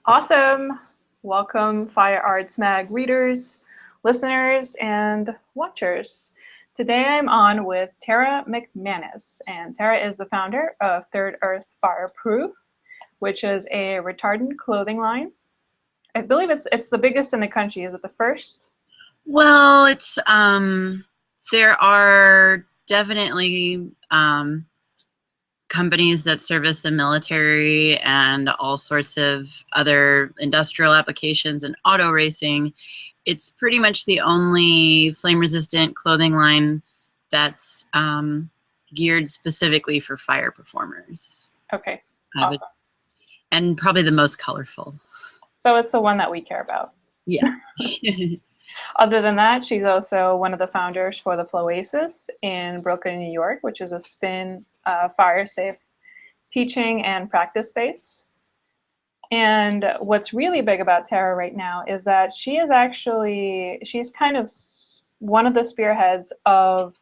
Awesome. Welcome, Fire Arts Mag readers, listeners, and watchers. Today I'm on with Tara McManus, and Tara is the founder of Third Earth Fireproof, which is a retardant clothing line. I believe it's the biggest in the country. Is it the first? Well, it's there are definitely companies that service the military and all sorts of other industrial applications and auto racing. It's pretty much the only flame-resistant clothing line that's geared specifically for fire performers. Okay, I would, awesome. and probably the most colorful. So it's the one that we care about. Yeah. Other than that, she's also one of the founders for the Floasis in Brooklyn, New York, which is a spin fire safe teaching and practice space. And what's really big about Tara right now is that she's kind of one of the spearheads of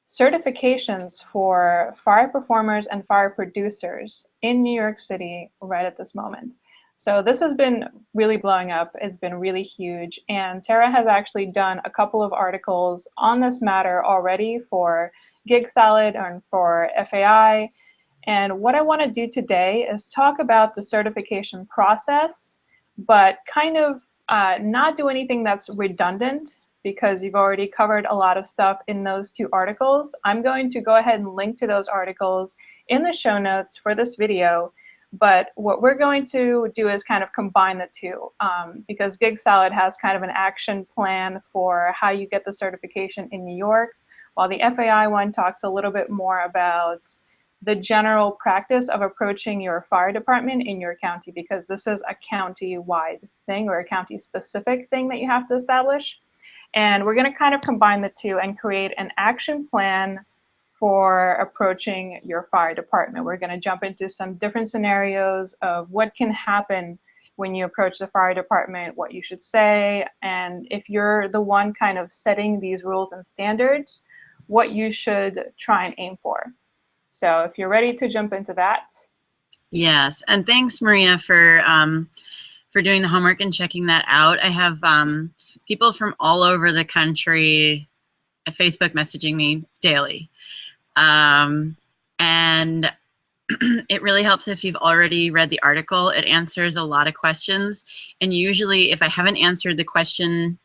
certifications for fire performers and fire producers in New York City right at this moment. So this has been really blowing up. It's been really huge. And Tara has actually done a couple of articles on this matter already for Gig Salad and for FAI. And what I want to do today is talk about the certification process, but kind of not do anything that's redundant because you've already covered a lot of stuff in those two articles. I'm going to go ahead and link to those articles in the show notes for this video. But what we're going to do is kind of combine the two because Gig Salad has kind of an action plan for how you get the certification in New York, while the FAI one talks a little bit more about the general practice of approaching your fire department in your county, because this is a county-wide thing or a county-specific thing that you have to establish. And we're going to kind of combine the two and create an action plan for approaching your fire department. We're going to jump into some different scenarios of what can happen when you approach the fire department, what you should say, and if you're the one kind of setting these rules and standards, what you should try and aim for. So if you're ready to jump into that. Yes, and thanks, Maria, for doing the homework and checking that out. I have people from all over the country Facebook messaging me daily. And it really helps if you've already read the article. It answers a lot of questions. And usually if I haven't answered the question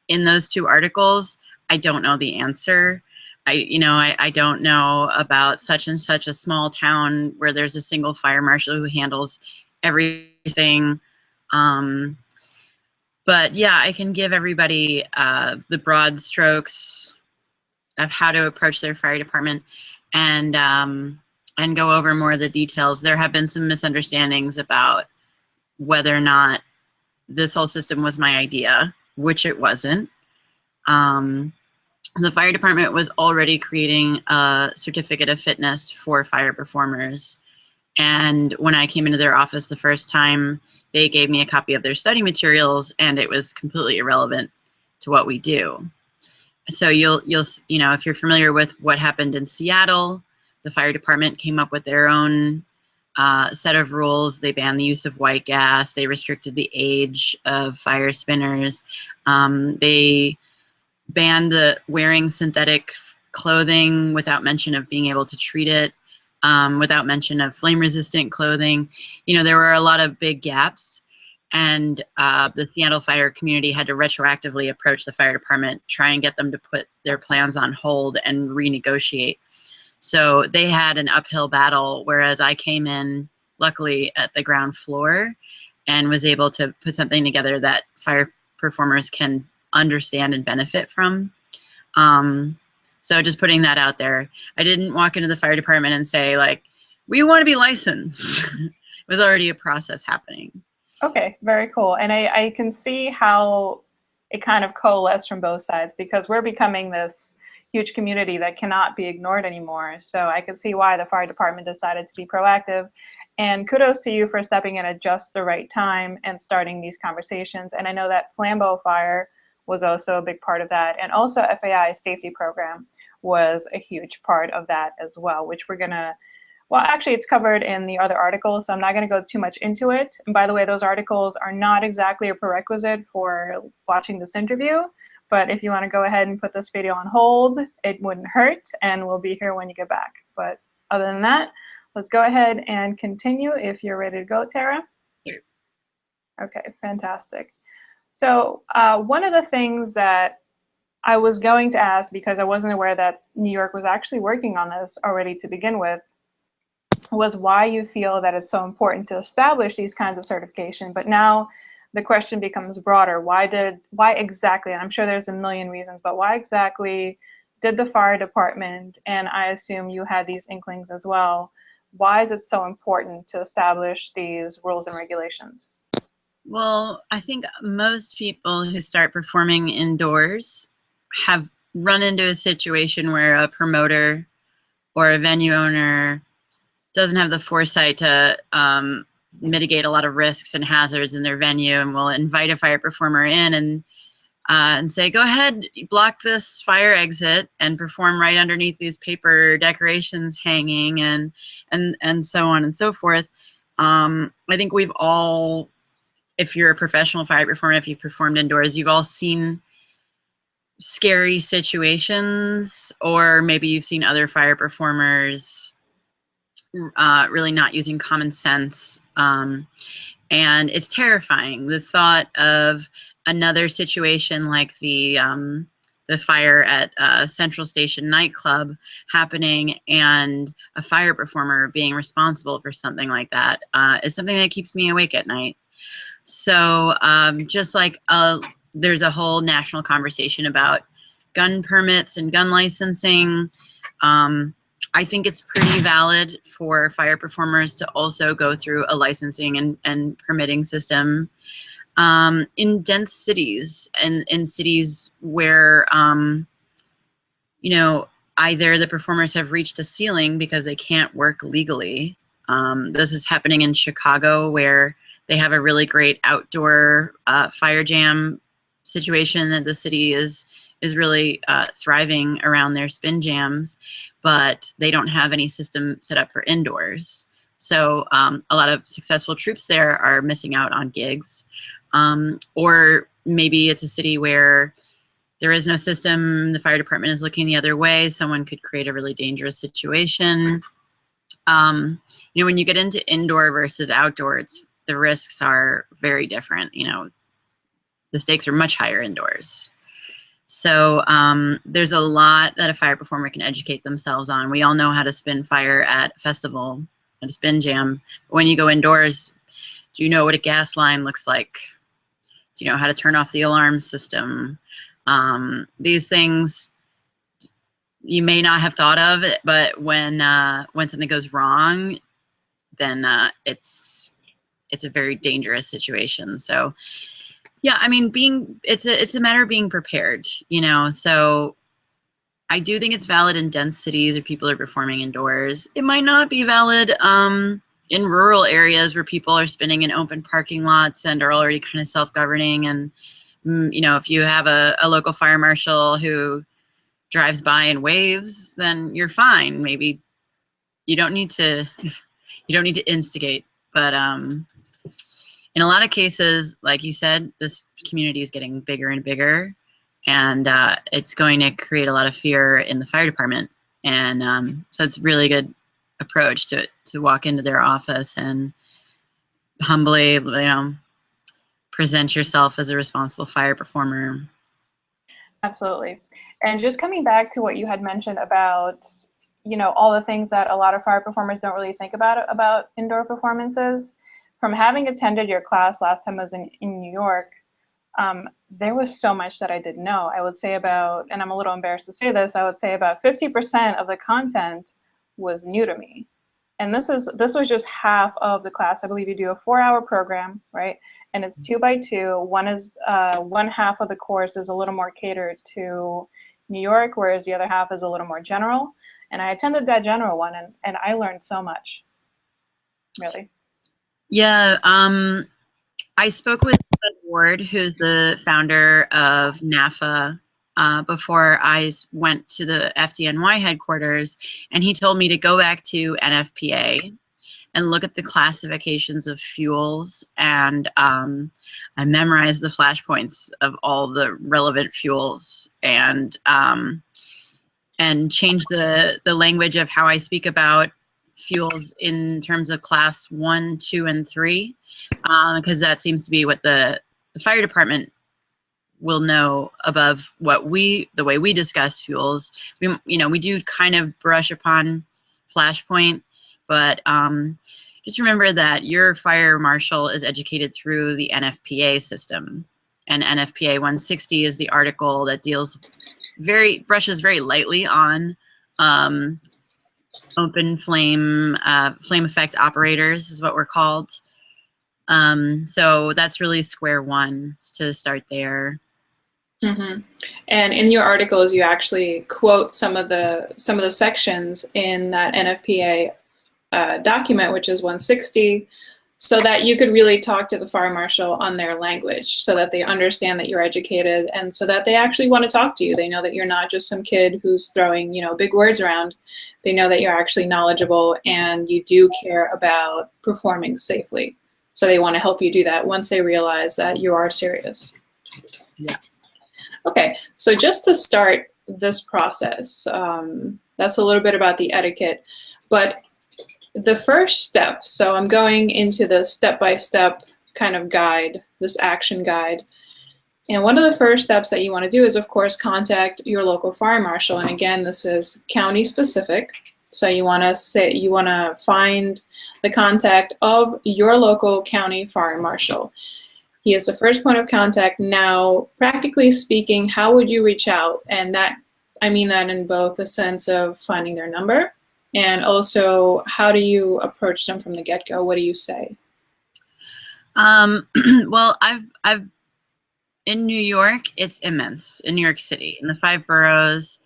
in those two articles, I don't know the answer. I don't know about such and such a small town where there's a single fire marshal who handles everything. But yeah, I can give everybody the broad strokes of how to approach their fire department and go over more of the details. There have been some misunderstandings about whether or not this whole system was my idea, which it wasn't. The fire department was already creating a certificate of fitness for fire performers. And when I came into their office the first time, they gave me a copy of their study materials, and it was completely irrelevant to what we do. So you'll if you're familiar with what happened in Seattle, the fire department came up with their own set of rules. They banned the use of white gas. They restricted the age of fire spinners. They banned the wearing synthetic clothing without mention of being able to treat it, without mention of flame-resistant clothing. There were a lot of big gaps. And the Seattle fire community had to retroactively approach the fire department, try and get them to put their plans on hold and renegotiate. So they had an uphill battle, whereas I came in, luckily, at the ground floor and was able to put something together that fire performers can understand and benefit from. So just putting that out there. I didn't walk into the fire department and say, like, we want to be licensed. It was already a process happening. Okay, very cool. And I can see how it kind of coalesced from both sides, because we're becoming this huge community that cannot be ignored anymore. So I can see why the fire department decided to be proactive. And kudos to you for stepping in at just the right time and starting these conversations. And I know that Flambeau Fire was also a big part of that. And also FAI safety program was a huge part of that as well, which we're gonna Well, actually, it's covered in the other articles, so I'm not going to go too much into it. And by the way, those articles are not exactly a prerequisite for watching this interview. But if you want to go ahead and put this video on hold, it wouldn't hurt, and we'll be here when you get back. But other than that, let's go ahead and continue if you're ready to go, Tara. Sure. Okay, fantastic. So one of the things that I was going to ask, because I wasn't aware that New York was actually working on this already to begin with, was why you feel that it's so important to establish these kinds of certification. But now the question becomes broader. Why exactly, and I'm sure there's a million reasons, but why exactly did the fire department, and I assume you had these inklings as well, why is it so important to establish these rules and regulations? Well, I think most people who start performing indoors have run into a situation where a promoter or a venue owner doesn't have the foresight to mitigate a lot of risks and hazards in their venue, and will invite a fire performer in and say, go ahead, block this fire exit and perform right underneath these paper decorations hanging, and so on and so forth. I think we've all, if you're a professional fire performer, if you've performed indoors, you've all seen scary situations, or maybe you've seen other fire performers really not using common sense. And it's terrifying. The thought of another situation like the fire at Central Station nightclub happening and a fire performer being responsible for something like that is something that keeps me awake at night. So just like there's a whole national conversation about gun permits and gun licensing, I think it's pretty valid for fire performers to also go through a licensing and permitting system in dense cities, and in cities where, you know, either the performers have reached a ceiling because they can't work legally. This is happening in Chicago, where they have a really great outdoor fire jam situation that the city is really thriving around their spin jams, but they don't have any system set up for indoors. So a lot of successful troops there are missing out on gigs. Or maybe it's a city where there is no system, the fire department is looking the other way, someone could create a really dangerous situation. You know, when you get into indoor versus outdoor, the risks are very different. You know, the stakes are much higher indoors. So there's a lot that a fire performer can educate themselves on. We all know how to spin fire at a festival, at a spin jam. But when you go indoors, do you know what a gas line looks like? Do you know how to turn off the alarm system? These things you may not have thought of, but when something goes wrong, then it's a very dangerous situation. So yeah, I mean, it's a matter of being prepared, you know. So I do think it's valid in dense cities where people are performing indoors. It might not be valid in rural areas where people are spinning in open parking lots and are already kind of self-governing. And you know, if you have a local fire marshal who drives by and waves, then you're fine. Maybe you don't need to instigate. But in a lot of cases, like you said, this community is getting bigger and bigger, and it's going to create a lot of fear in the fire department. And so it's a really good approach to walk into their office and humbly, you know, present yourself as a responsible fire performer. Absolutely. And just coming back to what you had mentioned about, you know, all the things that a lot of fire performers don't really think about indoor performances. From having attended your class last time I was in New York, there was so much that I didn't know. I would say about, and I'm a little embarrassed to say this, I would say about 50% of the content was new to me. And this was just half of the class. I believe you do a 4-hour program, right? And it's 2 by 2. One half of the course is a little more catered to New York, whereas the other half is a little more general. And I attended that general one, and I learned so much, really. Yeah, I spoke with Ed Ward, who's the founder of NAFA, before went to the FDNY headquarters, and he told me to go back to NFPA and look at the classifications of fuels, and I memorized the flashpoints of all the relevant fuels, and change the language of how I speak about fuels in terms of class 1, 2, and 3, because that seems to be what the fire department will know above the way we discuss fuels. We do kind of brush upon flashpoint, but just remember that your fire marshal is educated through the NFPA system, and NFPA 160 is the article that brushes very lightly on open flame effect operators is what we're called. So that's really square one to start there. Mm-hmm. And in your articles, you actually quote some of the sections in that NFPA document, which is 160, so that you could really talk to the fire marshal on their language, so that they understand that you're educated, and so that they actually want to talk to you. They know that you're not just some kid who's throwing, big words around. They know that you're actually knowledgeable and you do care about performing safely. So they want to help you do that once they realize that you are serious. Yeah. Okay, so just to start this process, that's a little bit about the etiquette, but the first step, so I'm going into the step-by-step kind of guide, this action guide, and one of the first steps that you want to do is, of course, contact your local fire marshal, and again, this is county specific, so you want to find the contact of your local county fire marshal. He is the first point of contact. Now, practically speaking, how would you reach out? And I mean that in both the sense of finding their number and also how do you approach them from the get-go? What do you say? Well, I've in New York, it's immense. In New York City, in the 5 boroughs,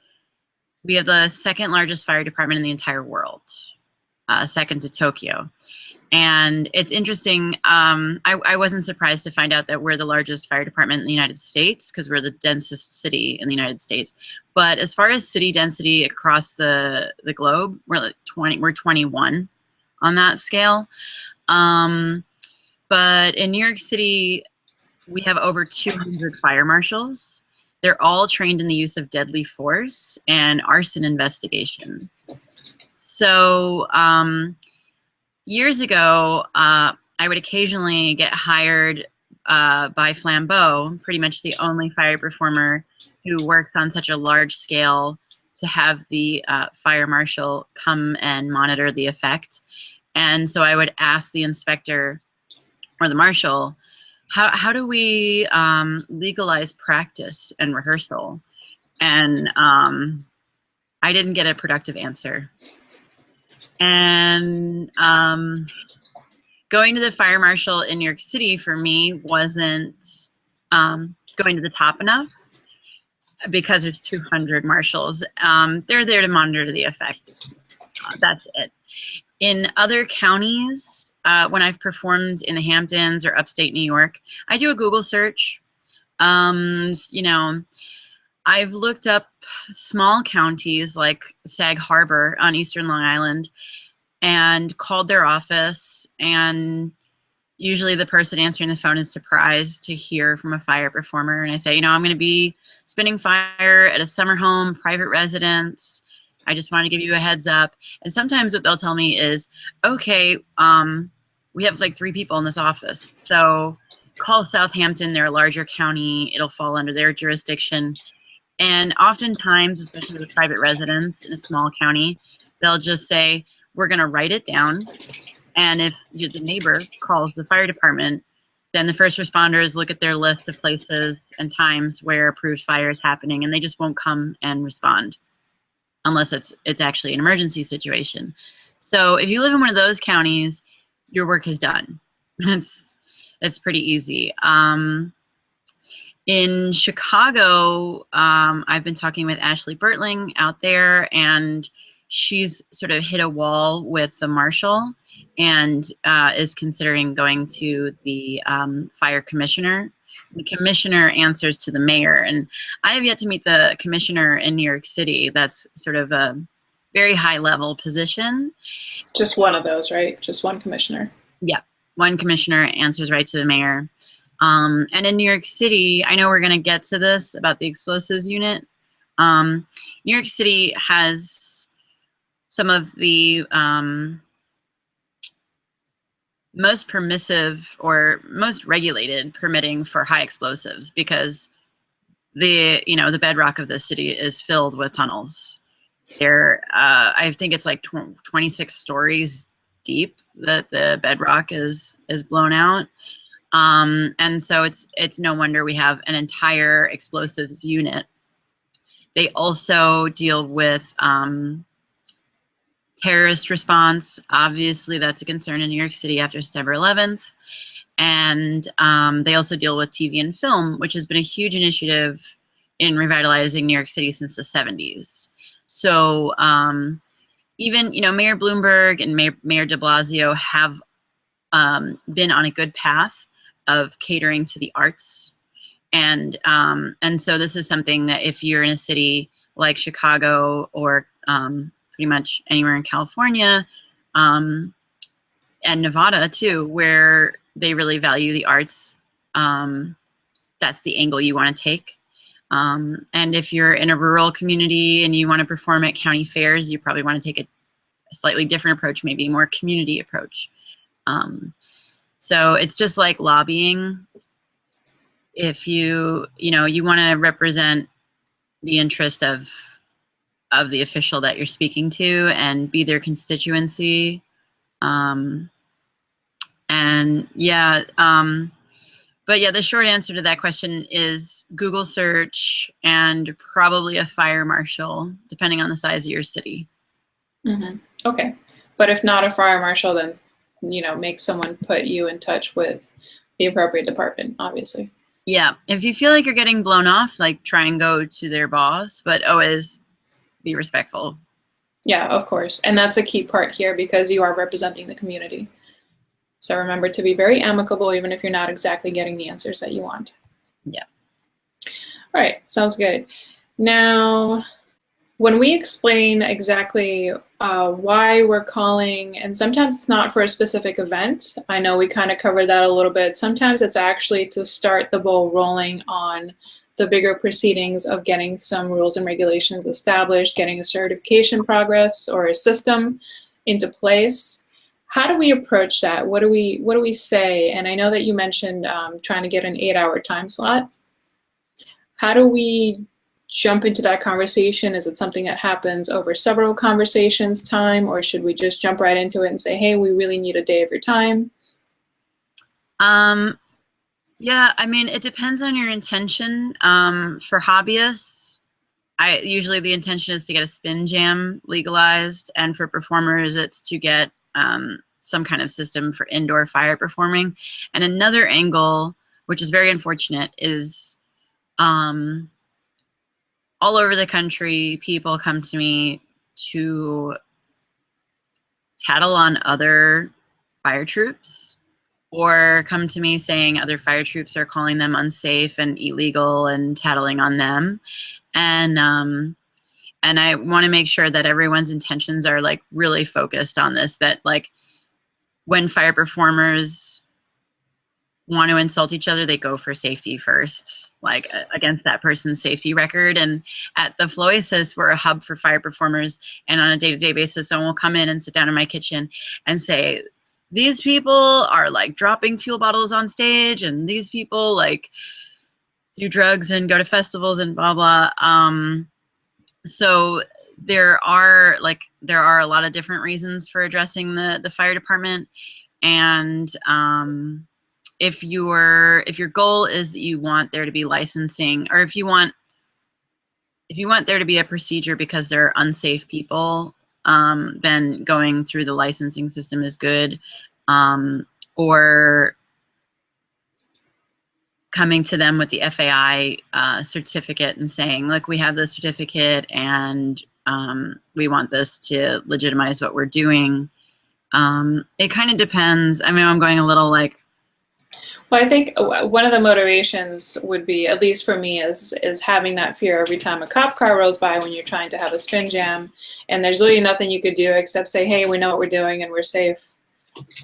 we have the second largest fire department in the entire world, second to Tokyo. And it's interesting, I wasn't surprised to find out that we're the largest fire department in the United States because we're the densest city in the United States. But as far as city density across the globe, we're 21 on that scale. But in New York City, we have over 200 fire marshals. They're all trained in the use of deadly force and arson investigation. So, years ago, I would occasionally get hired by Flambeau, pretty much the only fire performer who works on such a large scale, to have the fire marshal come and monitor the effect. And so I would ask the inspector or the marshal, how do we legalize practice and rehearsal? And I didn't get a productive answer. And going to the fire marshal in New York City for me wasn't going to the top enough because there's 200 marshals. They're there to monitor the effect. That's it. In other counties, when I've performed in the Hamptons or upstate New York, I do a Google search. I've looked up small counties like Sag Harbor on Eastern Long Island and called their office, and usually the person answering the phone is surprised to hear from a fire performer. And I say, I'm going to be spinning fire at a summer home, private residence. I just want to give you a heads up. And sometimes what they'll tell me is, okay, we have like 3 people in this office. So call Southampton, they're a larger county. It'll fall under their jurisdiction. And oftentimes, especially with private residents in a small county, they'll just say, we're going to write it down. And if the neighbor calls the fire department, then the first responders look at their list of places and times where approved fire is happening, and they just won't come and respond unless it's actually an emergency situation. So if you live in one of those counties, your work is done. It's pretty easy. In Chicago, I've been talking with Ashley Bertling out there, and she's sort of hit a wall with the marshal and is considering going to the fire commissioner. The commissioner answers to the mayor, and I have yet to meet the commissioner in New York City. That's sort of a very high level position. Just one of those, right? Just one commissioner. Yeah, one commissioner answers right to the mayor. And in New York City, I know we're going to get to this about the explosives unit. New York City has some of the most permissive or most regulated permitting for high explosives, because the bedrock of the city is filled with tunnels. I think it's like 26 stories deep that the bedrock is blown out. And so it's no wonder we have an entire explosives unit. They also deal with terrorist response. Obviously, that's a concern in New York City after September 11th. And they also deal with TV and film, which has been a huge initiative in revitalizing New York City since the 70s. So even, Mayor Bloomberg and Mayor de Blasio have been on a good path of catering to the arts. And so this is something that if you're in a city like Chicago or pretty much anywhere in California and Nevada too, where they really value the arts, that's the angle you want to take. And if you're in a rural community and you want to perform at county fairs, you probably want to take a slightly different approach, maybe a more community approach. So it's just like lobbying. If you want to represent the interest of the official that you're speaking to and be their constituency. But yeah, the short answer to that question is Google search and probably a fire marshal, depending on the size of your city. Mm-hmm. Okay. But if not a fire marshal, then, make someone put you in touch with the appropriate department, obviously. Yeah. If you feel like you're getting blown off, like try and go to their boss, but always be respectful. Yeah, of course. And that's a key part here because you are representing the community. So remember to be very amicable, even if you're not exactly getting the answers that you want. Yeah. All right, sounds good. Now, when we explain exactly why we're calling, and sometimes it's not for a specific event. I know we kind of covered that a little bit. Sometimes it's actually to start the ball rolling on the bigger proceedings of getting some rules and regulations established, getting a certification progress or a system into place. How do we approach that? What do we say? And I know that you mentioned trying to get an 8-hour time slot. How do we jump into that conversation? Is it something that happens over several conversations time, or should we just jump right into it and say, hey, we really need a day of your time? Yeah, I mean, it depends on your intention. For hobbyists, usually the intention is to get a spin jam legalized, and for performers, it's to get some kind of system for indoor fire performing. And another angle, which is very unfortunate, is all over the country, people come to me to tattle on other fire troops, or come to me saying other fire troops are calling them unsafe and illegal and tattling on them. And I want to make sure that everyone's intentions are like really focused on this, that like when fire performers want to insult each other, they go for safety first, like against that person's safety record. And at the Floasis, we're a hub for fire performers. And on a day-to-day basis, someone will come in and sit down in my kitchen and say, these people are like dropping fuel bottles on stage, and these people like do drugs and go to festivals and blah, blah. So there are a lot of different reasons for addressing the fire department. And if your goal is that you want there to be licensing, or if you want there to be a procedure because there are unsafe people, then going through the licensing system is good. Or coming to them with the FAI certificate and saying, look, we have this certificate and we want this to legitimize what we're doing. It kind of depends. I mean, I'm going a little like. Well, I think one of the motivations would be, at least for me, is having that fear every time a cop car rolls by when you're trying to have a spin jam, and there's really nothing you could do except say, hey, we know what we're doing and we're safe.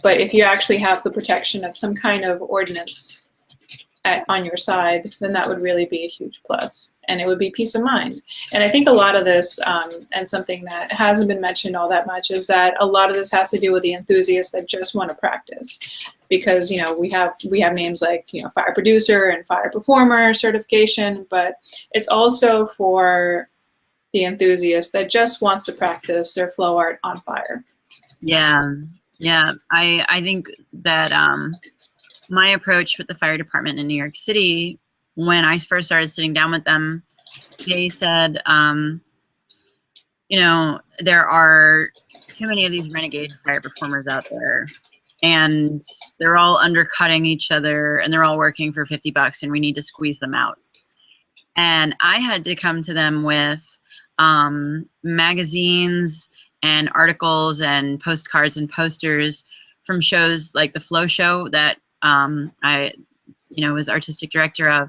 But if you actually have the protection of some kind of ordinance on your side, then that would really be a huge plus, and it would be peace of mind. And I think a lot of this, and something that hasn't been mentioned all that much, is that a lot of this has to do with the enthusiasts that just want to practice, because we have names like fire producer and fire performer certification, but it's also for the enthusiast that just wants to practice their flow art on fire. Yeah, I think that my approach with the fire department in New York City, when I first started sitting down with them, they said, there are too many of these renegade fire performers out there, and they're all undercutting each other, and they're all working for $50, and we need to squeeze them out. And I had to come to them with magazines and articles and postcards and posters from shows like the Flow Show that I was artistic director of,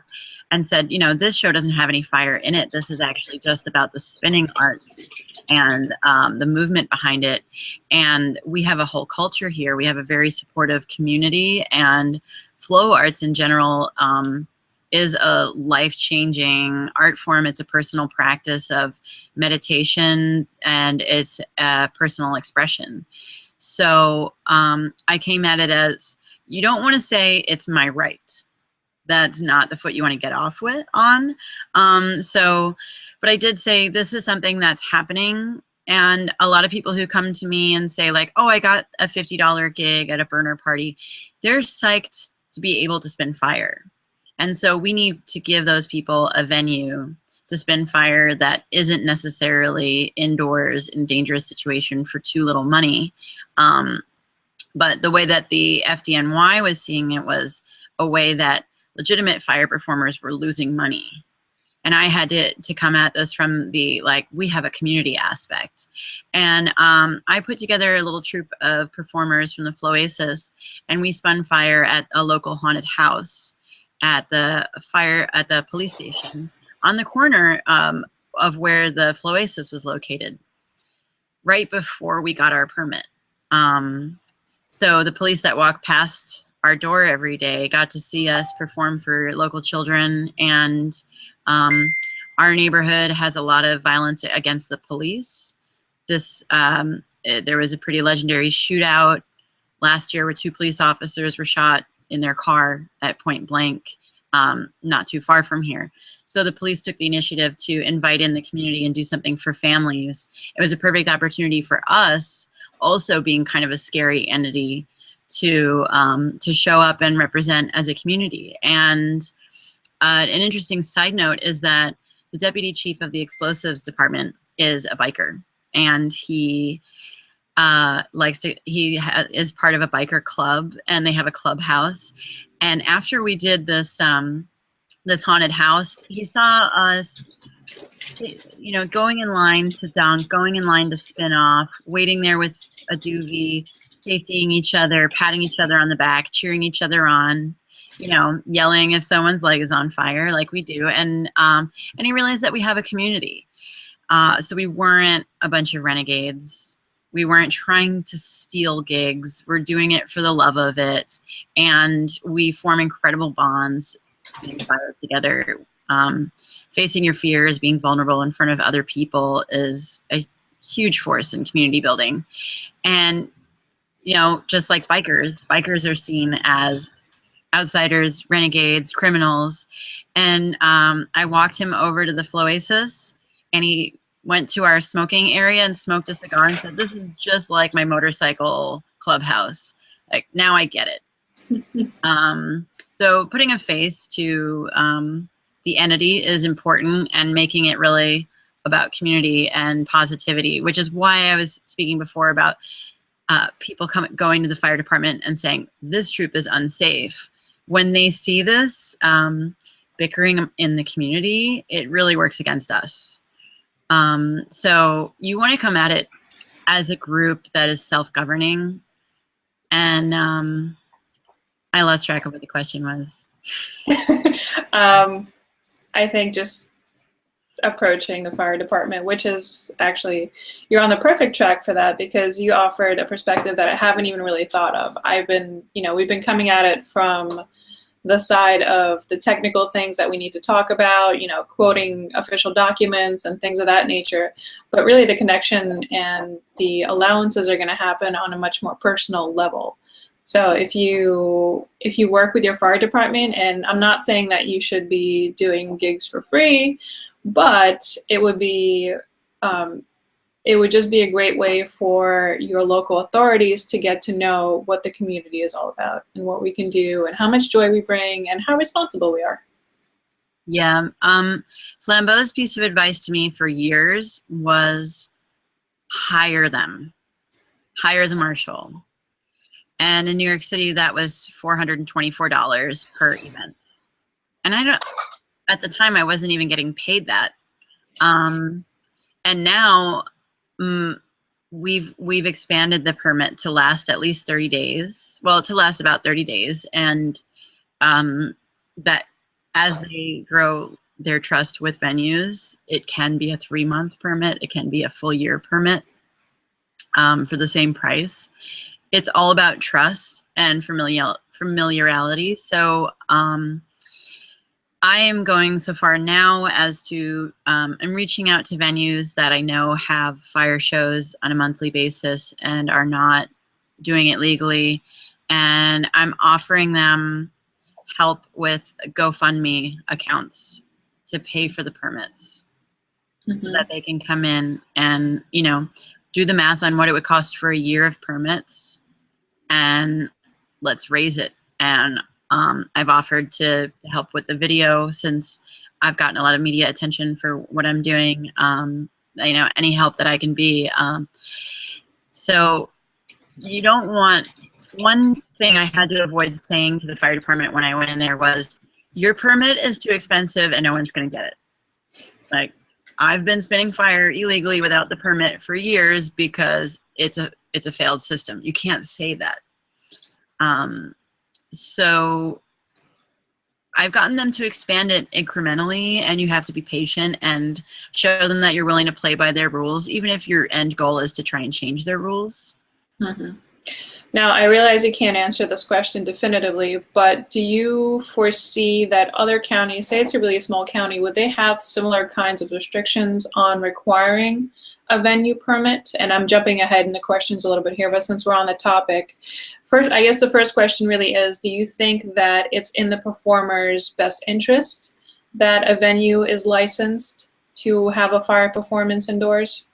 and said, this show doesn't have any fire in it. This is actually just about the spinning arts and the movement behind it. And we have a whole culture here. We have a very supportive community, and flow arts in general is a life-changing art form. It's a personal practice of meditation, and it's a personal expression. So I came at it as, you don't want to say it's my right. That's not the foot you want to get off with on. But I did say this is something that's happening. And a lot of people who come to me and say like, oh, I got a $50 gig at a burner party, they're psyched to be able to spin fire. And so we need to give those people a venue to spin fire that isn't necessarily indoors in dangerous situation for too little money. But the way that the FDNY was seeing it was a way that legitimate fire performers were losing money. And I had to come at this from the, like, we have a community aspect. And I put together a little troupe of performers from the Floasis, and we spun fire at a local haunted house at the police station on the corner of where the Floasis was located, right before we got our permit. So the police that walk past our door every day got to see us perform for local children, and our neighborhood has a lot of violence against the police. There was a pretty legendary shootout last year where 2 police officers were shot in their car at point blank, not too far from here. So the police took the initiative to invite in the community and do something for families. It was a perfect opportunity for us, also being kind of a scary entity, to show up and represent as a community. And an interesting side note is that the deputy chief of the explosives department is a biker, and he is part of a biker club, and they have a clubhouse. And after we did this this haunted house, he saw us going in line to dunk, going in line to spin off, waiting there with a doobie, safetying each other, patting each other on the back, cheering each other on, yelling if someone's leg is on fire, like we do. And he realized that we have a community. So we weren't a bunch of renegades. We weren't trying to steal gigs. We're doing it for the love of it. And we form incredible bonds, spinning fire together. Facing your fears, being vulnerable in front of other people is a huge force in community building. And, just like bikers are seen as outsiders, renegades, criminals. And I walked him over to the Floasis, and he went to our smoking area and smoked a cigar and said, this is just like my motorcycle clubhouse. Like, now I get it. So putting a face to the entity is important, and making it really about community and positivity, which is why I was speaking before about people going to the fire department and saying, this troop is unsafe. when they see this bickering in the community, it really works against us. So you want to come at it as a group that is self-governing. And I lost track of what the question was. I think just approaching the fire department, which is actually, you're on the perfect track for that because you offered a perspective that I haven't even really thought of. We've been coming at it from the side of the technical things that we need to talk about, quoting official documents and things of that nature. But really the connection and the allowances are going to happen on a much more personal level. So if you work with your fire department, and I'm not saying that you should be doing gigs for free, but it would just be a great way for your local authorities to get to know what the community is all about and what we can do and how much joy we bring and how responsible we are. Yeah. Flambeau's piece of advice to me for years was hire the marshal. And in New York City, that was $424 per event. And at the time, I wasn't even getting paid that. And now we've expanded the permit to last at least 30 days. Well, to last about 30 days. And that as they grow their trust with venues, it can be a 3-month permit. It can be a full year permit for the same price. It's all about trust and familiarity. So I am going so far now as to, I'm reaching out to venues that I know have fire shows on a monthly basis and are not doing it legally. And I'm offering them help with GoFundMe accounts to pay for the permits so that they can come in and, do the math on what it would cost for a year of permits and let's raise it. And I've offered to help with the video since I've gotten a lot of media attention for what I'm doing, any help that I can be. So you don't want, one thing I had to avoid saying to the fire department when I went in there was, your permit is too expensive and no one's going to get it. Like, I've been spinning fire illegally without the permit for years because it's a failed system. You can't say that. So I've gotten them to expand it incrementally, and you have to be patient and show them that you're willing to play by their rules, even if your end goal is to try and change their rules. Now, I realize you can't answer this question definitively, but do you foresee that other counties, say it's a really small county, would they have similar kinds of restrictions on requiring a venue permit? And I'm jumping ahead in the questions a little bit here, but since we're on the topic, first, I guess the first question really is, do you think that it's in the performer's best interest that a venue is licensed to have a fire performance indoors?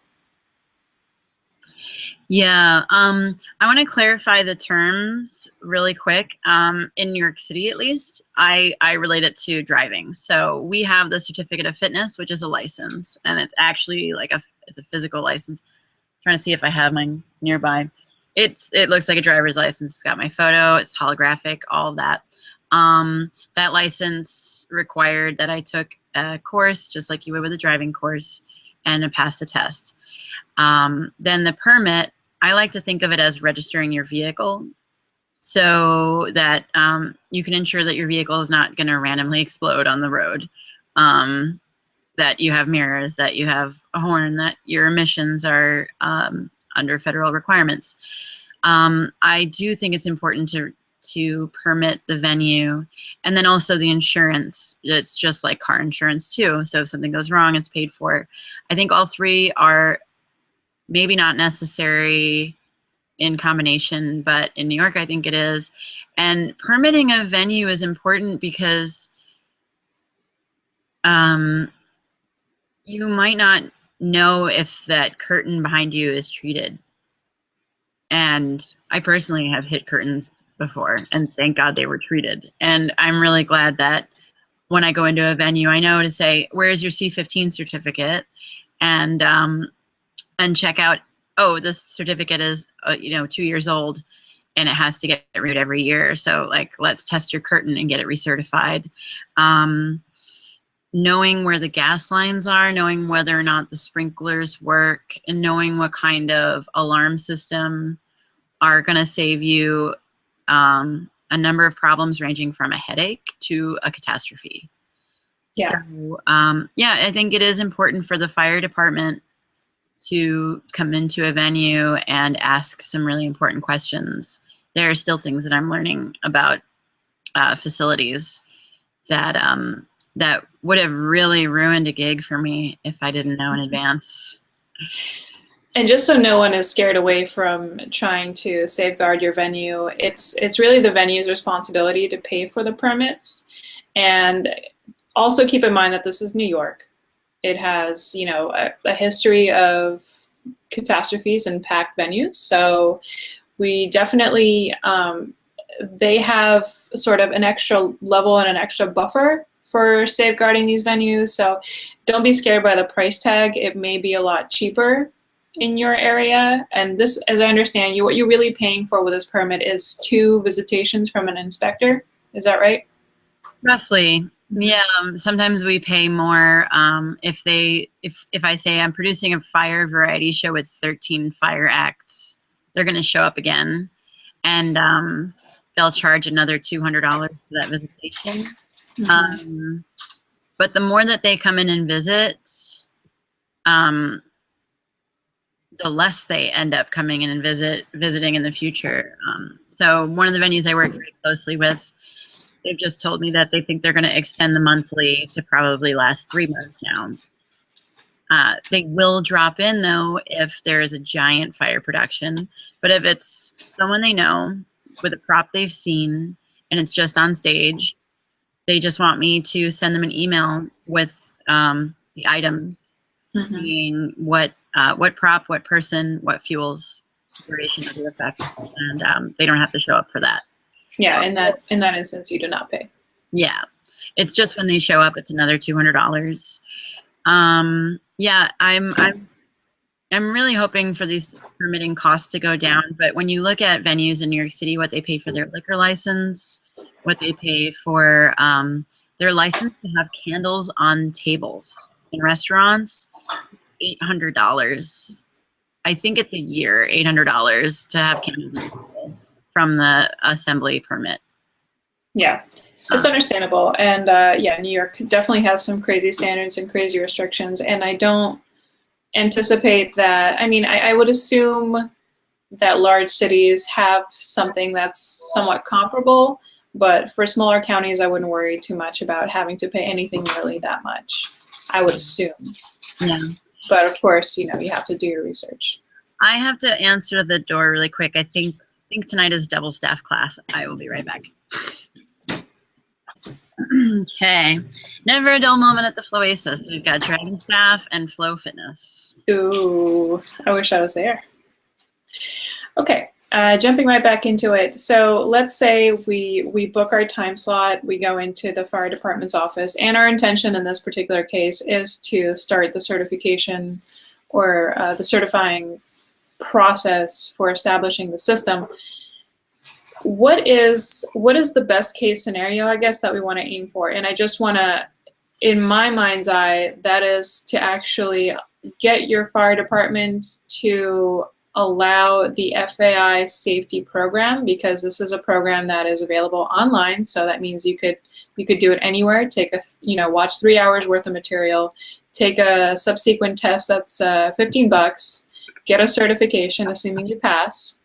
Yeah, I want to clarify the terms really quick. In New York City, at least, I relate it to driving. So we have the certificate of fitness, which is a license, and it's actually like it's a physical license. I'm trying to see if I have mine nearby. It looks like a driver's license. It's got my photo. It's holographic. All of that. That license required that I took a course, just like you would with a driving course, and pass the test. Then the permit, I like to think of it as registering your vehicle so that you can ensure that your vehicle is not going to randomly explode on the road, that you have mirrors, that you have a horn, that your emissions are under federal requirements. I do think it's important to permit the venue, and then also the insurance. It's just like car insurance too. So if something goes wrong, it's paid for. I think all three are maybe not necessary in combination, but in New York, I think it is. And permitting a venue is important because you might not know if that curtain behind you is treated. And I personally have hit curtains before, and thank God they were treated. And I'm really glad that when I go into a venue, I know to say, where's your C15 certificate? And check out, oh, this certificate is 2 years old, and it has to get renewed every year. So like, let's test your curtain and get it recertified. Knowing where the gas lines are, knowing whether or not the sprinklers work, and knowing what kind of alarm system are going to save you a number of problems ranging from a headache to a catastrophe. Yeah. So, yeah, I think it is important for the fire department to come into a venue and ask some really important questions. There are still things that I'm learning about facilities that that would have really ruined a gig for me if I didn't know in advance. And just so no one is scared away from trying to safeguard your venue, it's really the venue's responsibility to pay for the permits. And also keep in mind that this is New York. It has, you know, a history of catastrophes and packed venues. So we definitely, they have sort of an extra level and an extra buffer for safeguarding these venues. So don't be scared by the price tag. It may be a lot cheaper in your area. And this, as I understand you, what you're really paying for with this permit is 2 visitations from an inspector. Is that right? Roughly. Yeah, sometimes we pay more if I say I'm producing a fire variety show with 13 fire acts, they're going to show up again, and they'll charge another $200 for that visitation. But the more that they come in and visit, the less they end up coming in and visiting in the future. So one of the venues I work very closely with, they've just told me that they think they're going to extend the monthly to probably last 3 months now. They will drop in, though, if there is a giant fire production. But if it's someone they know with a prop they've seen and it's just on stage, they just want me to send them an email with the items, being what prop, what person, what fuels, duration of the effect, and they don't have to show up for that. Yeah, in that instance, you do not pay. Yeah, it's just when they show up, it's another $200. Yeah, I'm really hoping for these permitting costs to go down. But when you look at venues in New York City, what they pay for their liquor license, what they pay for their license to have candles on tables in restaurants, $800. I think it's a year, $800 to have candles on the table from the assembly permit. Yeah, it's understandable. And yeah, New York definitely has some crazy standards and crazy restrictions. And I don't anticipate that. I mean, I would assume that large cities have something that's somewhat comparable. But for smaller counties, I wouldn't worry too much about having to pay anything nearly that much, I would assume. Yeah. But of course, you know, you have to do your research. I have to answer the door really quick. I think tonight is double staff class. I will be right back. Okay. Never a dull moment at the Floasis. We've got Dragon Staff and Flow Fitness. Ooh, I wish I was there. Okay, jumping right back into it. So let's say we book our time slot, we go into the fire department's office, and our intention in this particular case is to start the certification or the certifying process for establishing the system. What is the best case scenario, I guess, that we want to aim for? And I just want to, in my mind's eye, that is to actually get your fire department to allow the FAI safety program, because this is a program that is available online. So that means you could do it anywhere. Take watch 3 hours worth of material, take a subsequent test that's $15, get a certification, assuming you pass.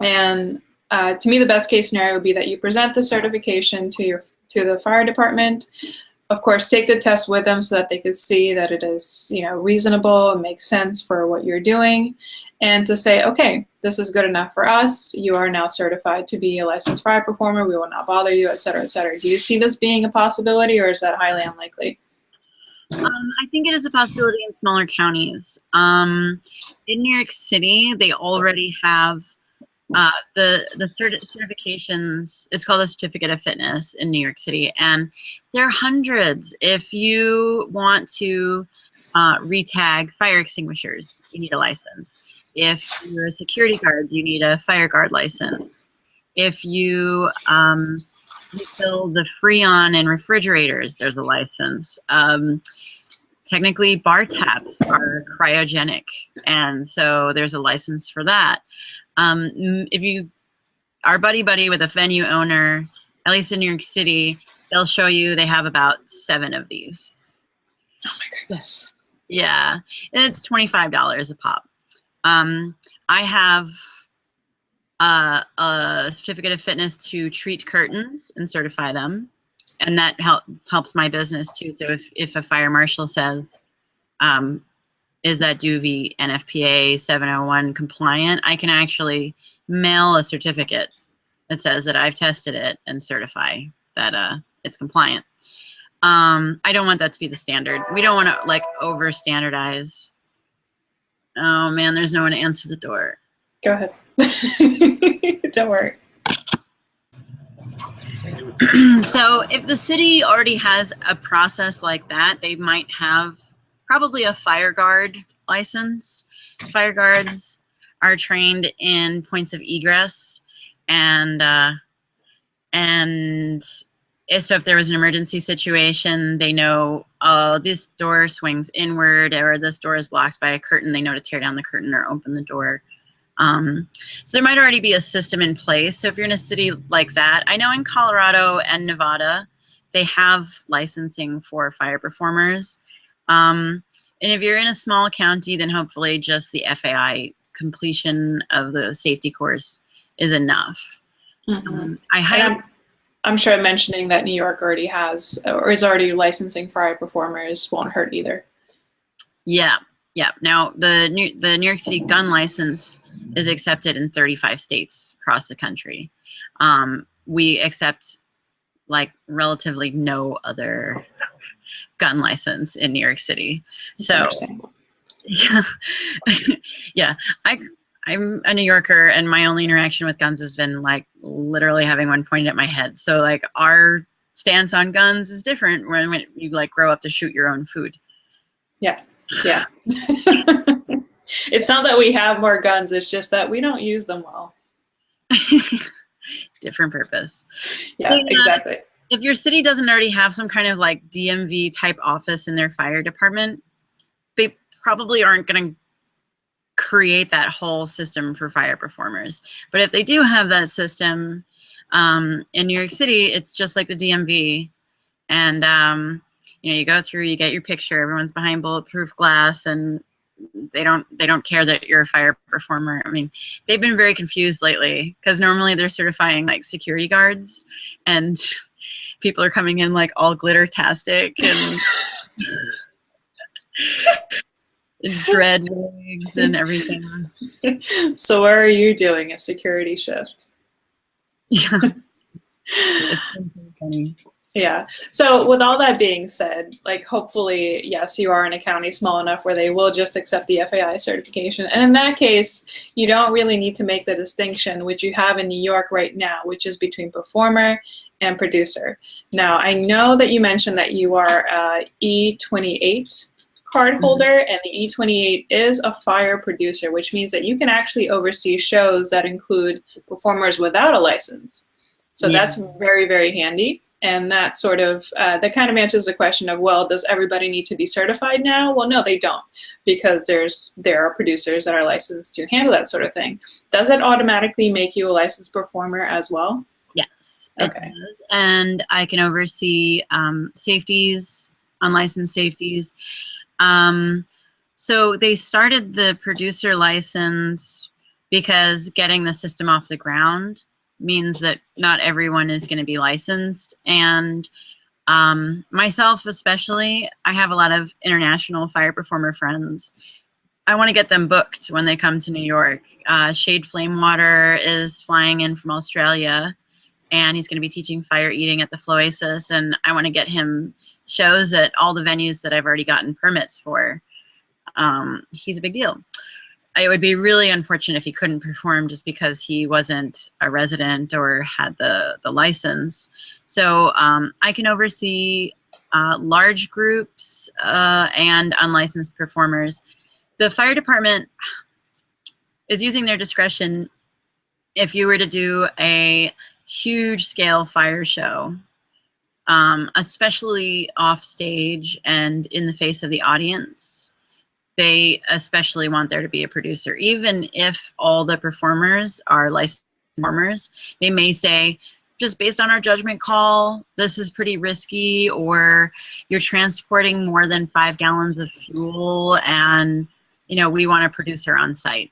And to me, the best case scenario would be that you present the certification to the fire department. Of course, take the test with them so that they could see that it is, reasonable and makes sense for what you're doing, and to say, okay, this is good enough for us. You are now certified to be a licensed fire performer. We will not bother you, et cetera, et cetera. Do you see this being a possibility, or is that highly unlikely? I think it is a possibility in smaller counties. In New York City, they already have the certifications. It's called a certificate of fitness in New York City, and there are hundreds. If you want to retag fire extinguishers, you need a license. If you're a security guard, you need a fire guard license. If you fill the Freon in refrigerators, there's a license. Technically, bar taps are cryogenic, and so there's a license for that. If you are buddy-buddy with a venue owner, at least in New York City, they'll show you they have about 7 of these. Oh my goodness. Yeah, it's $25 a pop. I have a certificate of fitness to treat curtains and certify them, and that helps my business too. So if a fire marshal says, is that duvet NFPA 701 compliant, I can actually mail a certificate that says that I've tested it and certify that it's compliant. I don't want that to be the standard. We don't want to like over standardize. Oh man, there's no one to answer the door. Go ahead. Don't worry. So if the city already has a process like that, they might have probably a fire guard license. Fire guards are trained in points of egress, and so if there was an emergency situation, they know, oh, this door swings inward, or this door is blocked by a curtain. They know to tear down the curtain or open the door. So there might already be a system in place. So if you're in a city like that, I know in Colorado and Nevada, they have licensing for fire performers. And if you're in a small county, then hopefully just the FAI completion of the safety course is enough. Mm-hmm. I'm sure mentioning that New York already has or is already licensing fire performers won't hurt either. Yeah. Yeah. Now, the New York City gun license is accepted in 35 states across the country. We accept like relatively no other gun license in New York City. So, yeah, yeah. I'm a New Yorker, and my only interaction with guns has been like literally having one pointed at my head. So like our stance on guns is different when you like grow up to shoot your own food. Yeah. Yeah. It's not that we have more guns, it's just that we don't use them well. Different purpose. Yeah, exactly. If your city doesn't already have some kind of like DMV type office in their fire department, they probably aren't going to create that whole system for fire performers. But if they do have that system in New York City, it's just like the DMV. And you know, you go through, you get your picture, everyone's behind bulletproof glass, and they don't care that you're a fire performer. I mean, they've been very confused lately because normally they're certifying like security guards, and people are coming in like all glitter-tastic and dread wigs and everything. So where are you doing a security shift? Yeah. It's been pretty funny. Yeah. So with all that being said, like hopefully, yes, you are in a county small enough where they will just accept the FAI certification. And in that case, you don't really need to make the distinction, which you have in New York right now, which is between performer and producer. Now, I know that you mentioned that you are a E28 card holder, and the E28 is a fire producer, which means that you can actually oversee shows that include performers without a license. So that's very, very handy. And that sort of, that kind of answers the question of, well, does everybody need to be certified now? Well, no, they don't, because there are producers that are licensed to handle that sort of thing. Does it automatically make you a licensed performer as well? Yes, it does. And I can oversee safeties, unlicensed safeties. So they started the producer license because getting the system off the ground means that not everyone is going to be licensed. And myself especially, I have a lot of international fire performer friends. I want to get them booked when they come to New York. Shade Flamewater is flying in from Australia, and he's going to be teaching fire eating at the Floasis, and I want to get him shows at all the venues that I've already gotten permits for. He's a big deal. It would be really unfortunate if he couldn't perform just because he wasn't a resident or had the license. So I can oversee large groups and unlicensed performers. The fire department, is using their discretion if you were to do a huge scale fire show, especially off stage and in the face of the audience. They especially want there to be a producer. Even if all the performers are licensed performers, they may say, just based on our judgment call, this is pretty risky, or you're transporting more than 5 gallons of fuel, and we want a producer on site.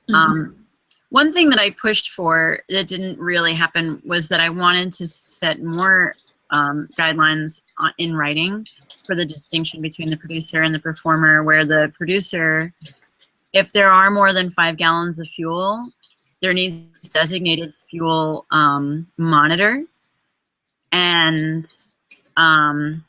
One thing that I pushed for that didn't really happen was that I wanted to set more guidelines in writing for the distinction between the producer and the performer, where the producer, if there are more than 5 gallons of fuel, there needs a designated fuel monitor, and some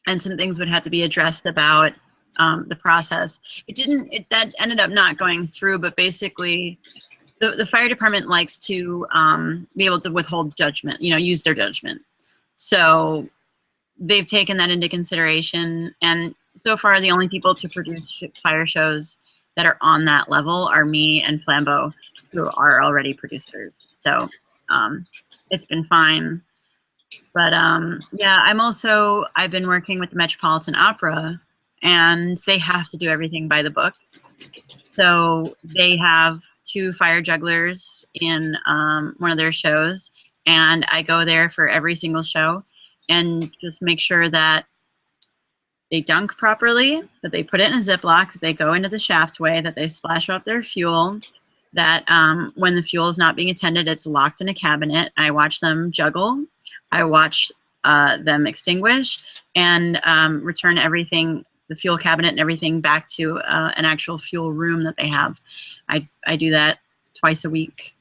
things would have to be addressed about the process. That ended up not going through, but basically the fire department likes to be able to withhold judgment, use their judgment. So they've taken that into consideration, and so far the only people to produce fire shows that are on that level are me and Flambeau, who are already producers. So it's been fine. But yeah, I've been working with the Metropolitan Opera, and they have to do everything by the book. So they have 2 fire jugglers in one of their shows, and I go there for every single show and just make sure that they dunk properly, that they put it in a Ziploc, that they go into the shaftway, that they splash off their fuel, that when the fuel is not being attended, it's locked in a cabinet. I watch them juggle. I watch them extinguish and return everything, the fuel cabinet and everything, back to an actual fuel room that they have. I do that twice a week.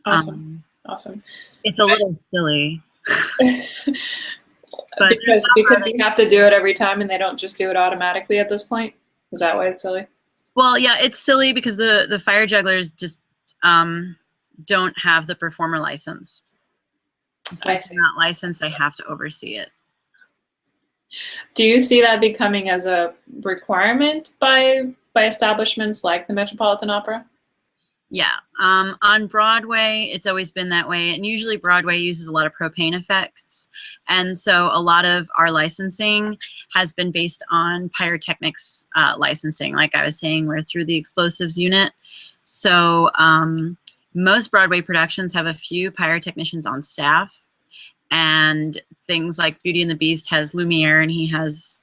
Awesome. Awesome. It's a little silly. But because you have to do it every time and they don't just do it automatically at this point? Is that why it's silly? Well, yeah, it's silly because the fire jugglers just don't have the performer license. So if they're not licensed, I have to oversee it. Do you see that becoming as a requirement by establishments like the Metropolitan Opera? Yeah, on Broadway, it's always been that way, and usually Broadway uses a lot of propane effects, and so a lot of our licensing has been based on pyrotechnics licensing. Like I was saying, we're through the explosives unit, so most Broadway productions have a few pyrotechnicians on staff, and things like Beauty and the Beast has Lumiere, and he has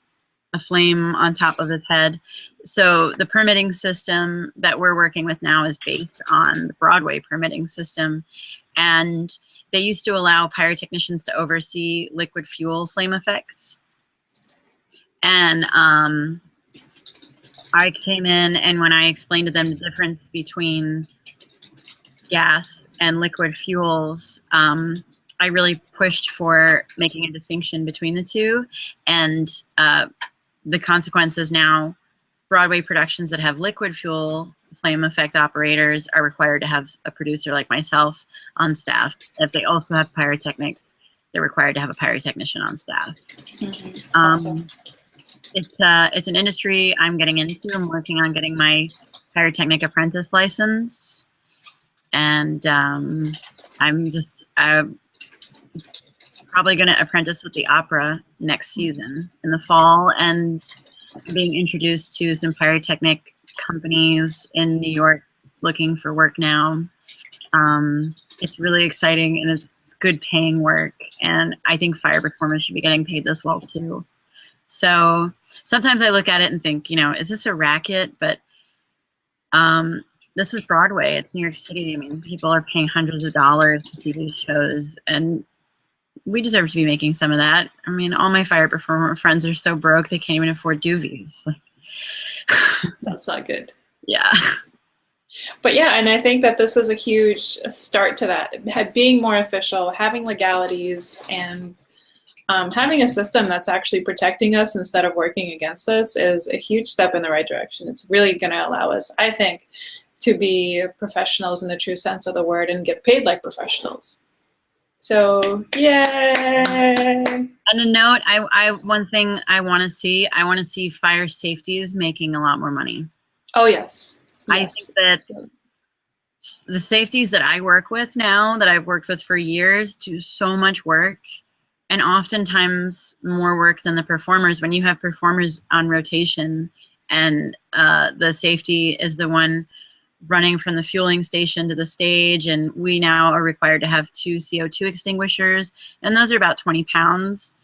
a flame on top of his head. So the permitting system that we're working with now is based on the Broadway permitting system. And they used to allow pyrotechnicians to oversee liquid fuel flame effects. And I came in, and when I explained to them the difference between gas and liquid fuels, I really pushed for making a distinction between the two. And the consequences now, Broadway productions that have liquid fuel flame effect operators are required to have a producer like myself on staff. If they also have pyrotechnics, they're required to have a pyrotechnician on staff. Awesome. It's an industry I'm getting into. I'm working on getting my pyrotechnic apprentice license, and I'm probably going to apprentice with the opera next season in the fall, and being introduced to some pyrotechnic companies in New York looking for work now. It's really exciting, and it's good paying work, and I think fire performers should be getting paid this well too. So sometimes I look at it and think, is this a racket? But this is Broadway. It's New York City. I mean, people are paying hundreds of dollars to see these shows, and we deserve to be making some of that. I mean, all my fire performer friends are so broke they can't even afford doovies. That's not good. Yeah. But yeah, and I think that this is a huge start to that. Being more official, having legalities, and having a system that's actually protecting us instead of working against us is a huge step in the right direction. It's really going to allow us, I think, to be professionals in the true sense of the word and get paid like professionals. So, yay! On a note, one thing I want to see fire safeties making a lot more money. Oh, yes. I think Yes. that So, the safeties that I work with now, that I've worked with for years, do so much work, and oftentimes more work than the performers. When you have performers on rotation and the safety is the one running from the fueling station to the stage, and we now are required to have 2 CO2 extinguishers, and those are about 20 pounds.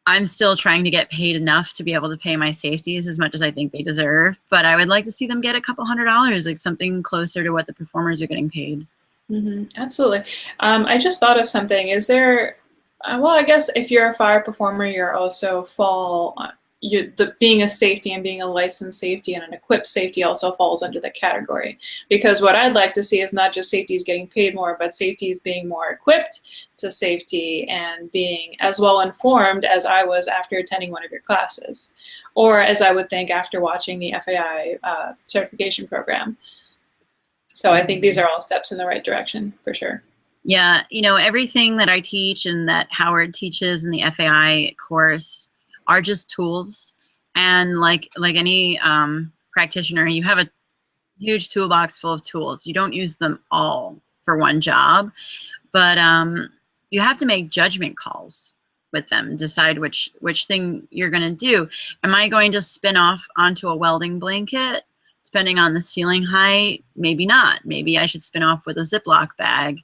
I'm still trying to get paid enough to be able to pay my safeties as much as I think they deserve, but I would like to see them get a couple $100, like something closer to what the performers are getting paid. absolutely. I just thought of something. Is there, well, I guess if you're a fire performer, you're also being a safety and being a licensed safety and an equipped safety also falls under the category. Because what I'd like to see is not just safeties getting paid more, but safeties being more equipped to safety and being as well informed as I was after attending one of your classes, or as I would think after watching the FAI certification program. So I think these are all steps in the right direction for sure. Yeah, you know, everything that I teach and that Howard teaches in the FAI course are just tools. And like any practitioner, you have a huge toolbox full of tools. You don't use them all for one job, but you have to make judgment calls with them, decide which thing you're going to do. Am I going to spin off onto a welding blanket? Depending on the ceiling height, maybe not. Maybe I should spin off with a Ziploc bag.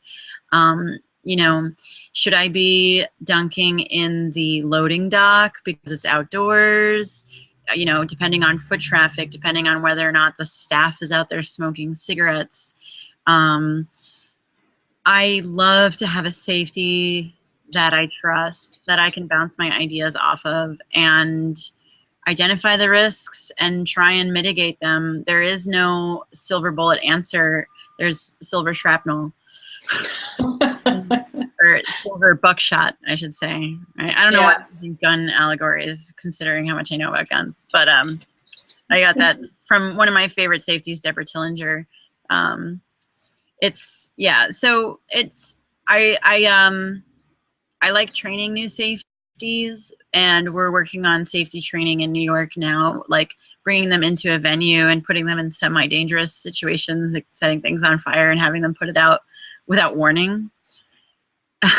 You know, should I be dunking in the loading dock because it's outdoors? You know, depending on foot traffic, depending on whether or not the staff is out there smoking cigarettes. I love to have a safety that I trust, that I can bounce my ideas off of and identify the risks and try and mitigate them. There is no silver bullet answer. There's silver shrapnel. Or silver buckshot, I should say. I don't know why I'm using gun allegories, considering how much I know about guns. But I got that from one of my favorite safeties, Deborah Tillinger. So it's I like training new safeties, and we're working on safety training in New York now, like bringing them into a venue and putting them in semi-dangerous situations, like setting things on fire and having them put it out without warning.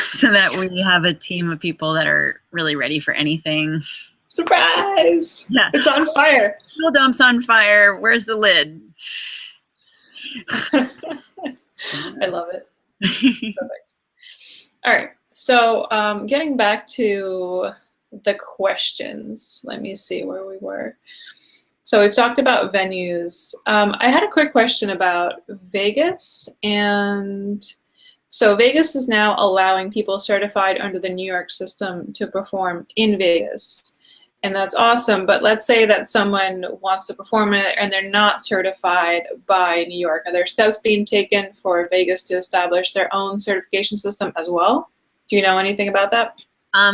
So that we have a team of people that are really ready for anything. Surprise! Yeah. It's on fire. Fuel dump's on fire. Where's the lid? I love it. Perfect. All right. So getting back to the questions, let me see where we were. So we've talked about venues. I had a quick question about Vegas. And so Vegas is now allowing people certified under the New York system to perform in Vegas. And that's awesome. But let's say that someone wants to perform it and they're not certified by New York. Are there steps being taken for Vegas to establish their own certification system as well? Do you know anything about that?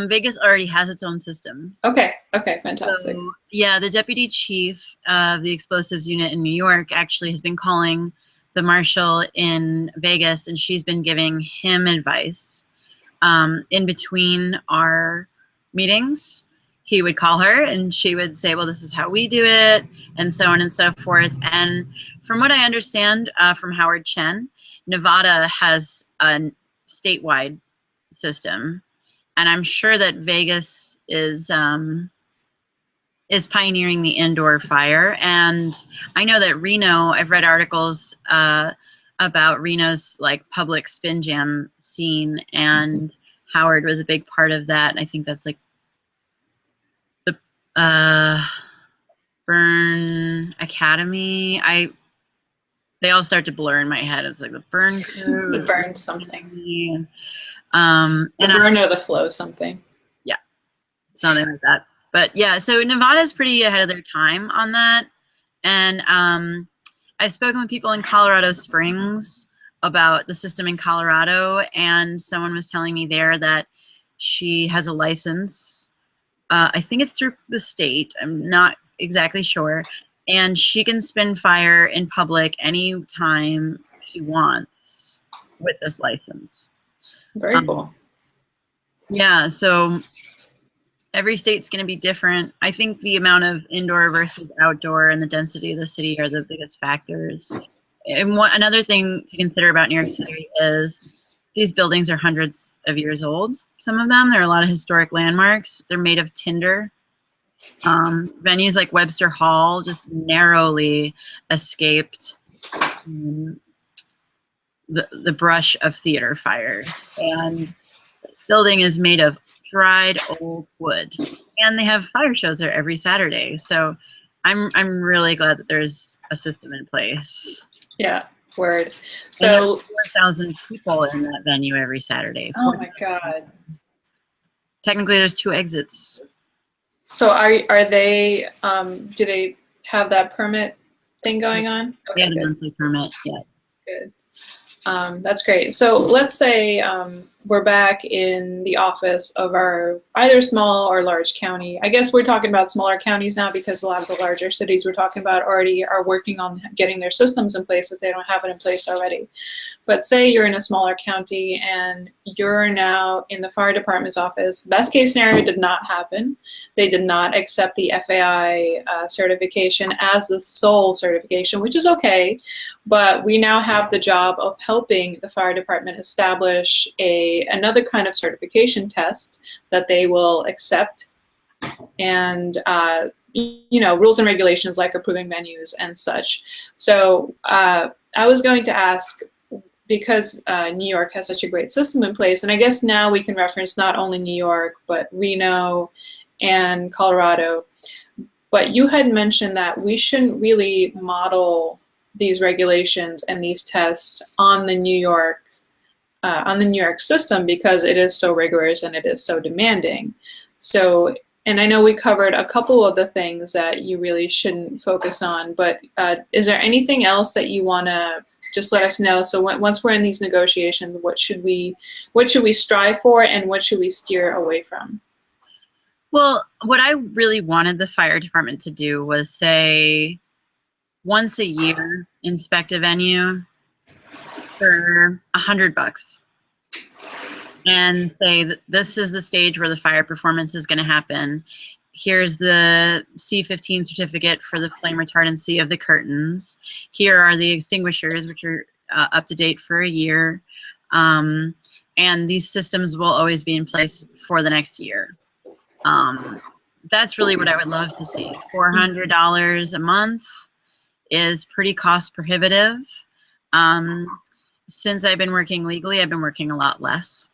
Vegas already has its own system. Okay, fantastic. So, yeah, the deputy chief of the explosives unit in New York actually has been calling the marshal in Vegas, and she's been giving him advice. In between our meetings, he would call her and she would say, well, this is how we do it, and so on and so forth. And from what I understand from Howard Chen, Nevada has a statewide system. And I'm sure that Vegas is pioneering the indoor fire. And I know that Reno, I've read articles about Reno's like public spin jam scene, and Howard was a big part of that. And I think that's like the Burn Academy. They all start to blur in my head. It's like the Burn Crew, The Burn something. And The Burn or the Flow something. Yeah, something like that. But yeah, so Nevada's pretty ahead of their time on that. And I've spoken with people in Colorado Springs about the system in Colorado, and someone was telling me there that she has a license. I think it's through the state. I'm not exactly sure. And she can spin fire in public anytime she wants with this license. Very cool. Yeah, so Every state's going to be different. I think the amount of indoor versus outdoor and the density of the city are the biggest factors. And another thing to consider about New York City is these buildings are hundreds of years old. Some of them, there are a lot of historic landmarks. They're made of tinder. Venues like Webster Hall just narrowly escaped the brush of theater fires. And the building is made of dried old wood, and they have fire shows there every Saturday. So I'm really glad that there's a system in place. Yeah, word. So 4,000 people in that venue every Saturday. Oh my God. Technically, there's 2 exits. So are they? Do they have that permit thing going on? Okay, the monthly permit. Yeah. Good. That's great. So let's say we're back in the office of our either small or large county. I guess we're talking about smaller counties now because a lot of the larger cities we're talking about already are working on getting their systems in place if they don't have it in place already. But say you're in a smaller county and you're now in the fire department's office. Best case scenario did not happen. They did not accept the FAI certification as the sole certification, which is okay. But we now have the job of helping the fire department establish another kind of certification test that they will accept, and rules and regulations like approving venues and such. So I was going to ask, because New York has such a great system in place, and I guess now we can reference not only New York but Reno and Colorado. But you had mentioned that we shouldn't really model these regulations and these tests on the New York system because it is so rigorous and it is so demanding. So, and I know we covered a couple of the things that you really shouldn't focus on, but is there anything else that you want to just let us know? So once we're in these negotiations, what should we strive for and what should we steer away from? Well, what I really wanted the fire department to do was say, once a year, inspect a venue for $100 and say that this is the stage where the fire performance is going to happen. Here's the C15 certificate for the flame retardancy of the curtains. Here are the extinguishers, which are up to date for a year. And these systems will always be in place for the next year. That's really what I would love to see. $400 a month is pretty cost prohibitive. Since I've been working legally, I've been working a lot less.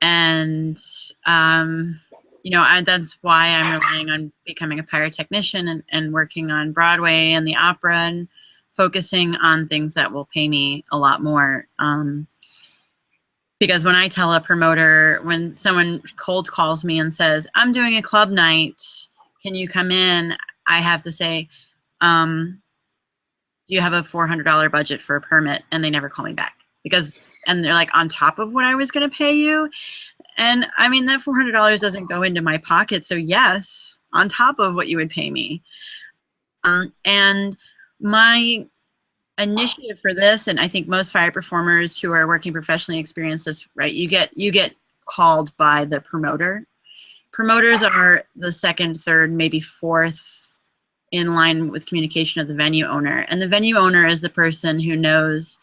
And, that's why I'm relying on becoming a pyrotechnician and working on Broadway and the opera and focusing on things that will pay me a lot more. Because when I tell a promoter, when someone cold calls me and says, I'm doing a club night, can you come in? I have to say, do you have a $400 budget for a permit? And they never call me back and they're like, on top of what I was going to pay you. And I mean, that $400 doesn't go into my pocket. So yes, on top of what you would pay me. And my initiative for this, and I think most fire performers who are working professionally experience this, right? You get called by the promoter. Promoters are the second, third, maybe fourth in line with communication of the venue owner. And the venue owner is the person who knows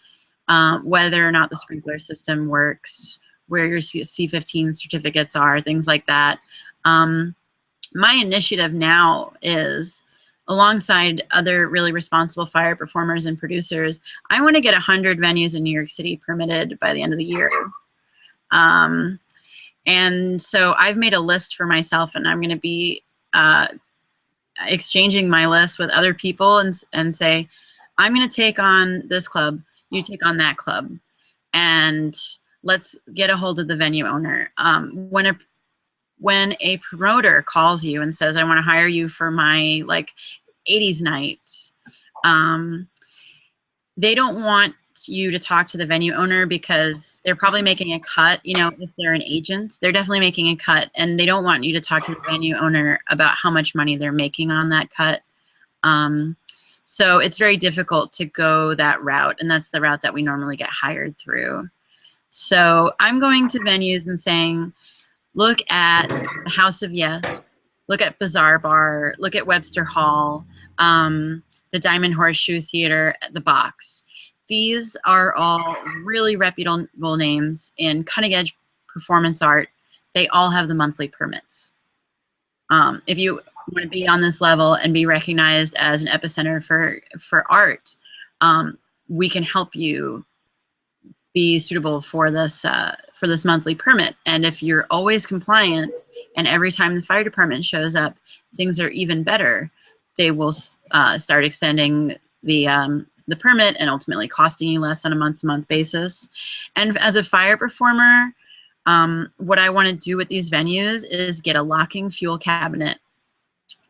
whether or not the sprinkler system works, where your C15 certificates are, things like that. My initiative now is, alongside other really responsible fire performers and producers, I want to get 100 venues in New York City permitted by the end of the year. And so I've made a list for myself, and I'm going to be exchanging my list with other people and say, I'm going to take on this club, you take on that club, and let's get a hold of the venue owner. When a promoter calls you and says, I want to hire you for my 80s night, they don't want you to talk to the venue owner because they're probably making a cut. If they're an agent, they're definitely making a cut, and they don't want you to talk to the venue owner about how much money they're making on that cut. So it's very difficult to go that route, and that's the route that we normally get hired through. So I'm going to venues and saying, look at the House of Yes, look at Bazaar Bar, look at Webster Hall, the Diamond Horseshoe Theater, the Box. These are all really reputable names in cutting edge performance art. They all have the monthly permits. If you want to be on this level and be recognized as an epicenter for art, we can help you be suitable for this monthly permit. And if you're always compliant, and every time the fire department shows up, things are even better, they will start extending the permit and ultimately costing you less on a month-to-month basis. And as a fire performer, what I want to do with these venues is get a locking fuel cabinet,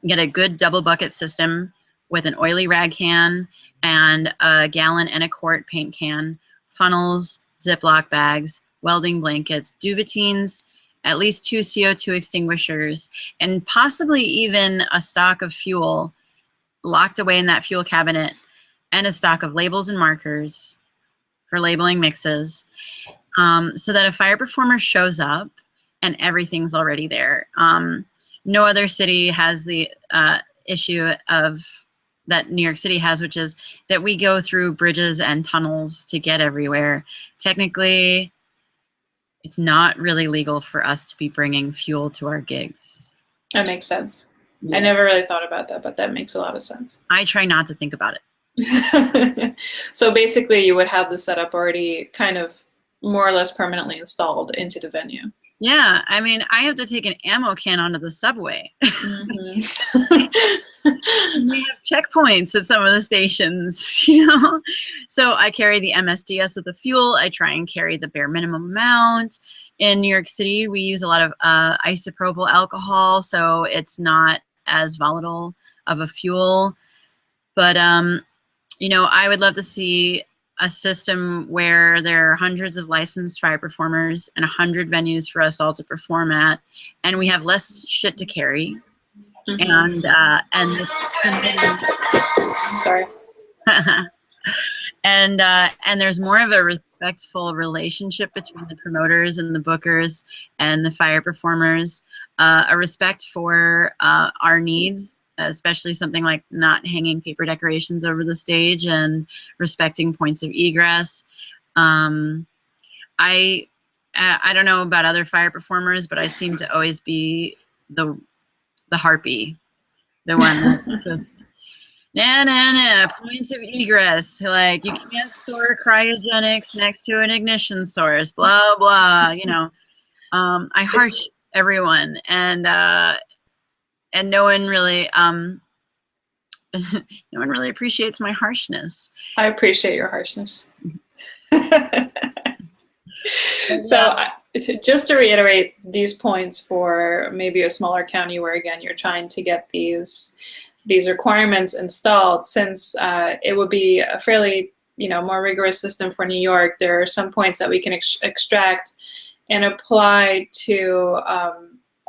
get a good double bucket system with an oily rag can and a gallon and a quart paint can, funnels, Ziploc bags, welding blankets, duvetines, at least 2 CO2 extinguishers, and possibly even a stock of fuel locked away in that fuel cabinet, and a stock of labels and markers for labeling mixes, so that a fire performer shows up and everything's already there. No other city has the issue of that New York City has, which is that we go through bridges and tunnels to get everywhere. Technically, it's not really legal for us to be bringing fuel to our gigs. That makes sense. Yeah. I never really thought about that, but that makes a lot of sense. I try not to think about it. So basically you would have the setup already kind of more or less permanently installed into the venue. Yeah, I mean, I have to take an ammo can onto the subway. Mm-hmm. We have checkpoints at some of the stations, you know? So I carry the MSDS with the fuel. I try and carry the bare minimum amount. In New York City, we use a lot of isopropyl alcohol, so it's not as volatile of a fuel. But, you know, I would love to see a system where there are hundreds of licensed fire performers and 100 venues for us all to perform at, and we have less shit to carry. Mm-hmm. Sorry. And there's more of a respectful relationship between the promoters and the bookers and the fire performers, a respect for our needs, especially something like not hanging paper decorations over the stage and respecting points of egress. I don't know about other fire performers, but I seem to always be the harpy, the one that's just points of egress, like you can't store cryogenics next to an ignition source, blah blah, you know. I harsh everyone, and no one really no one really appreciates my harshness. I appreciate your harshness. So just to reiterate these points for maybe a smaller county where, again, you're trying to get these requirements installed, since it would be a fairly, you know, more rigorous system for New York, there are some points that we can extract and apply to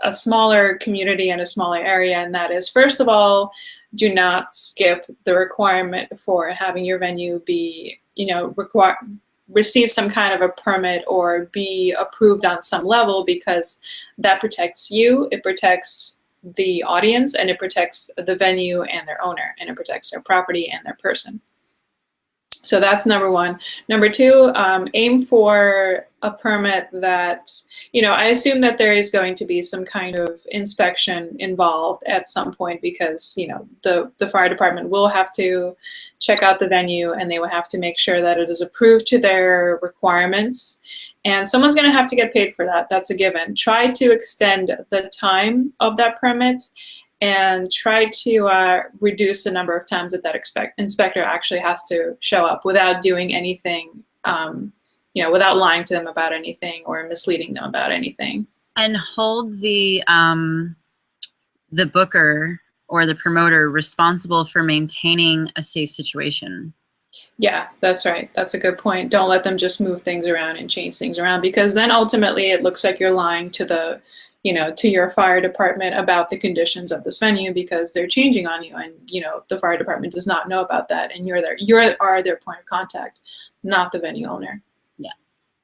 a smaller community and a smaller area. And that is, first of all, do not skip the requirement for having your venue be, you know, receive some kind of a permit or be approved on some level, because that protects you, it protects the audience, and it protects the venue and their owner, and it protects their property and their person. So that's number one. Number two, aim for a permit that, you know, I assume that there is going to be some kind of inspection involved at some point, because, you know, the fire department will have to check out the venue, and they will have to make sure that it is approved to their requirements. And someone's going to have to get paid for that. That's a given. Try to extend the time of that permit, and try to reduce the number of times that inspector actually has to show up without doing anything, you know, without lying to them about anything or misleading them about anything. And hold the booker or the promoter responsible for maintaining a safe situation. Yeah, that's right. That's a good point. Don't let them just move things around and change things around, because then ultimately it looks like you're lying to the, you know, to your fire department about the conditions of this venue, because they're changing on you, and, you know, the fire department does not know about that, and you are their point of contact, not the venue owner. Yeah.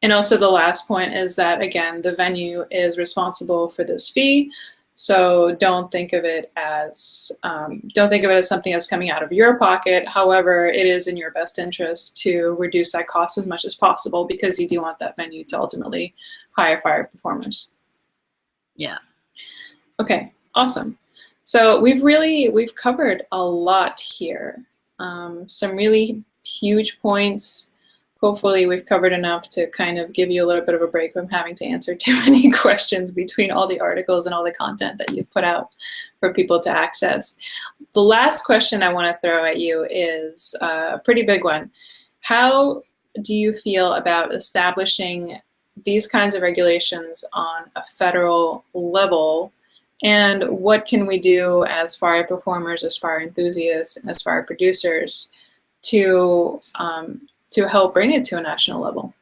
And also the last point is that, again, the venue is responsible for this fee. So don't think of it as something that's coming out of your pocket. However, it is in your best interest to reduce that cost as much as possible, because you do want that venue to ultimately hire fire performers. Yeah. Okay, awesome. So we've covered a lot here. Some really huge points. Hopefully we've covered enough to kind of give you a little bit of a break from having to answer too many questions between all the articles and all the content that you've put out for people to access. The last question I want to throw at you is a pretty big one. How do you feel about establishing these kinds of regulations on a federal level? And what can we do as fire performers, as fire enthusiasts, and as fire producers to help bring it to a national level?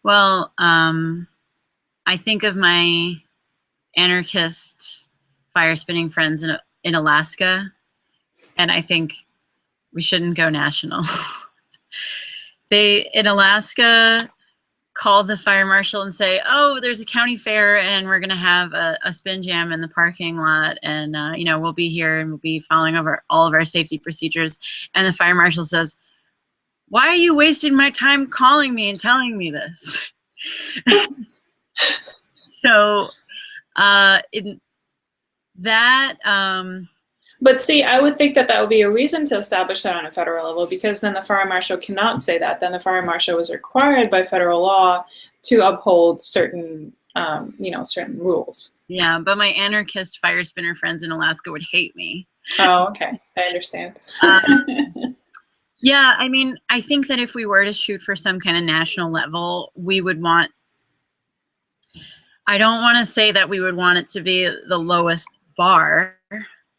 Well, I think of my anarchist fire spinning friends in Alaska, and I think we shouldn't go national. They, in Alaska, call the fire marshal and say, oh, there's a county fair and we're going to have a spin jam in the parking lot, and you know, we'll be here and we'll be following over all of our safety procedures. And the fire marshal says, why are you wasting my time calling me and telling me this? So in that but see, I would think that that would be a reason to establish that on a federal level, because then the fire marshal cannot say that. Then the fire marshal was required by federal law to uphold certain, certain rules. Yeah, but my anarchist fire spinner friends in Alaska would hate me. Oh, okay, I understand. Yeah, I mean, I think that if we were to shoot for some kind of national level, we would want, I don't want to say that we would want it to be the lowest bar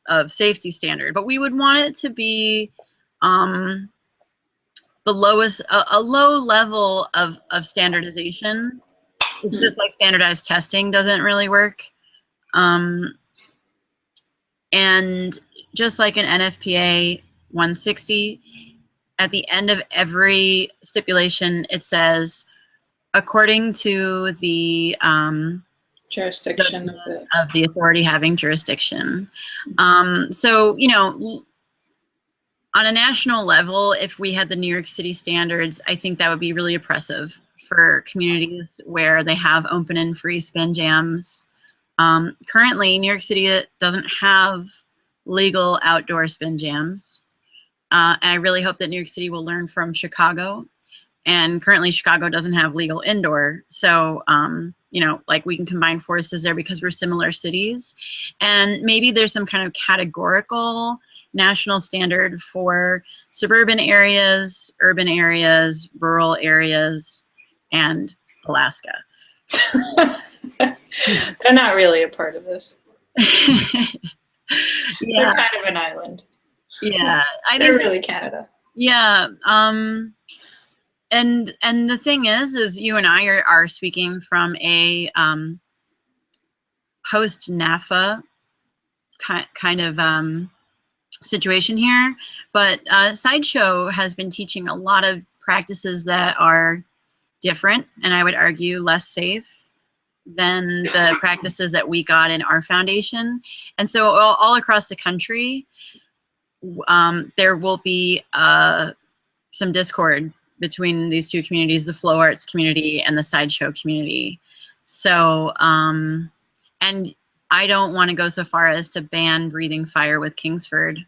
of safety standard, but we would want it to be the lowest, a low level of standardization. It's just like standardized testing doesn't really work. And just like an NFPA 160, at the end of every stipulation, it says, according to the jurisdiction of the authority having jurisdiction. So, you know, on a national level, if we had the New York City standards, I think that would be really oppressive for communities where they have open and free spin jams. Currently, New York City doesn't have legal outdoor spin jams. And I really hope that New York City will learn from Chicago. And currently, Chicago doesn't have legal indoor. So, you know, like, we can combine forces there because we're similar cities. And maybe there's some kind of categorical national standard for suburban areas, urban areas, rural areas, and Alaska. They're not really a part of this. Yeah. They're kind of an island. Yeah, I They're think really Canada. Yeah, and the thing is you and I are speaking from a post NAFA kind of situation here, but Sideshow has been teaching a lot of practices that are different, and I would argue less safe than the practices that we got in our foundation. And so all across the country, there will be some discord between these two communities, the flow arts community and the Sideshow community. So, and I don't want to go so far as to ban breathing fire with Kingsford,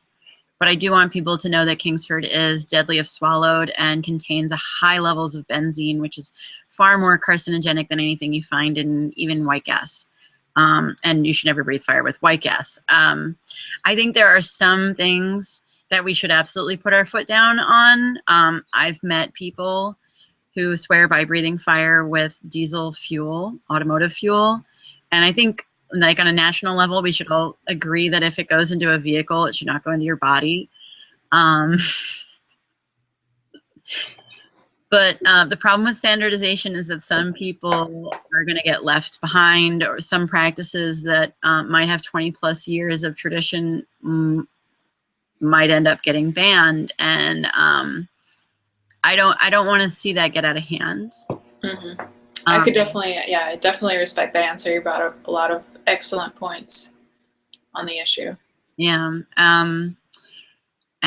but I do want people to know that Kingsford is deadly if swallowed and contains high levels of benzene, which is far more carcinogenic than anything you find in even white gas. And you should never breathe fire with white gas. I think there are some things that we should absolutely put our foot down on. I've met people who swear by breathing fire with diesel fuel, automotive fuel. And I think, like, on a national level, we should all agree that if it goes into a vehicle, it should not go into your body. But the problem with standardization is that some people are going to get left behind, or some practices that might have 20+ years of tradition might end up getting banned. And I don't want to see that get out of hand. Mm-hmm. I could definitely, yeah, I definitely respect that answer. You brought up a lot of excellent points on the issue. Yeah.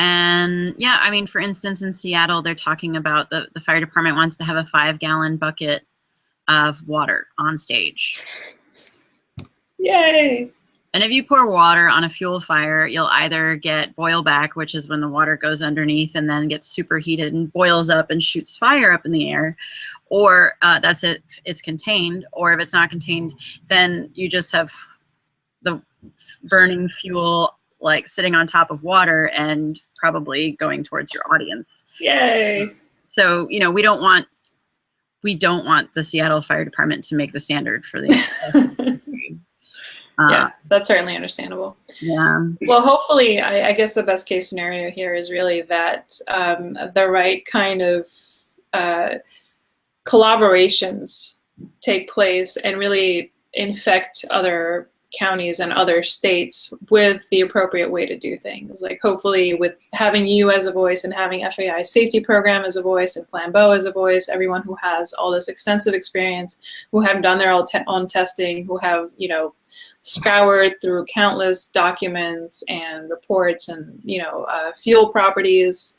And yeah, I mean, for instance, in Seattle, they're talking about the fire department wants to have a 5-gallon bucket of water on stage. Yay! And if you pour water on a fuel fire, you'll either get boil back, which is when the water goes underneath and then gets superheated and boils up and shoots fire up in the air, or that's it, it's contained. Or if it's not contained, then you just have the burning fuel like sitting on top of water and probably going towards your audience. Yay! So, you know, we don't want the Seattle Fire Department to make the standard for the yeah, that's certainly understandable. Yeah. Well, hopefully, I guess the best case scenario here is really that the right kind of collaborations take place and really infect other counties and other states with the appropriate way to do things. Like hopefully with having you as a voice and having FAI safety program as a voice and Flambeau as a voice, everyone who has all this extensive experience, who have done their own testing, who have, you know, scoured through countless documents and reports and, you know, fuel properties.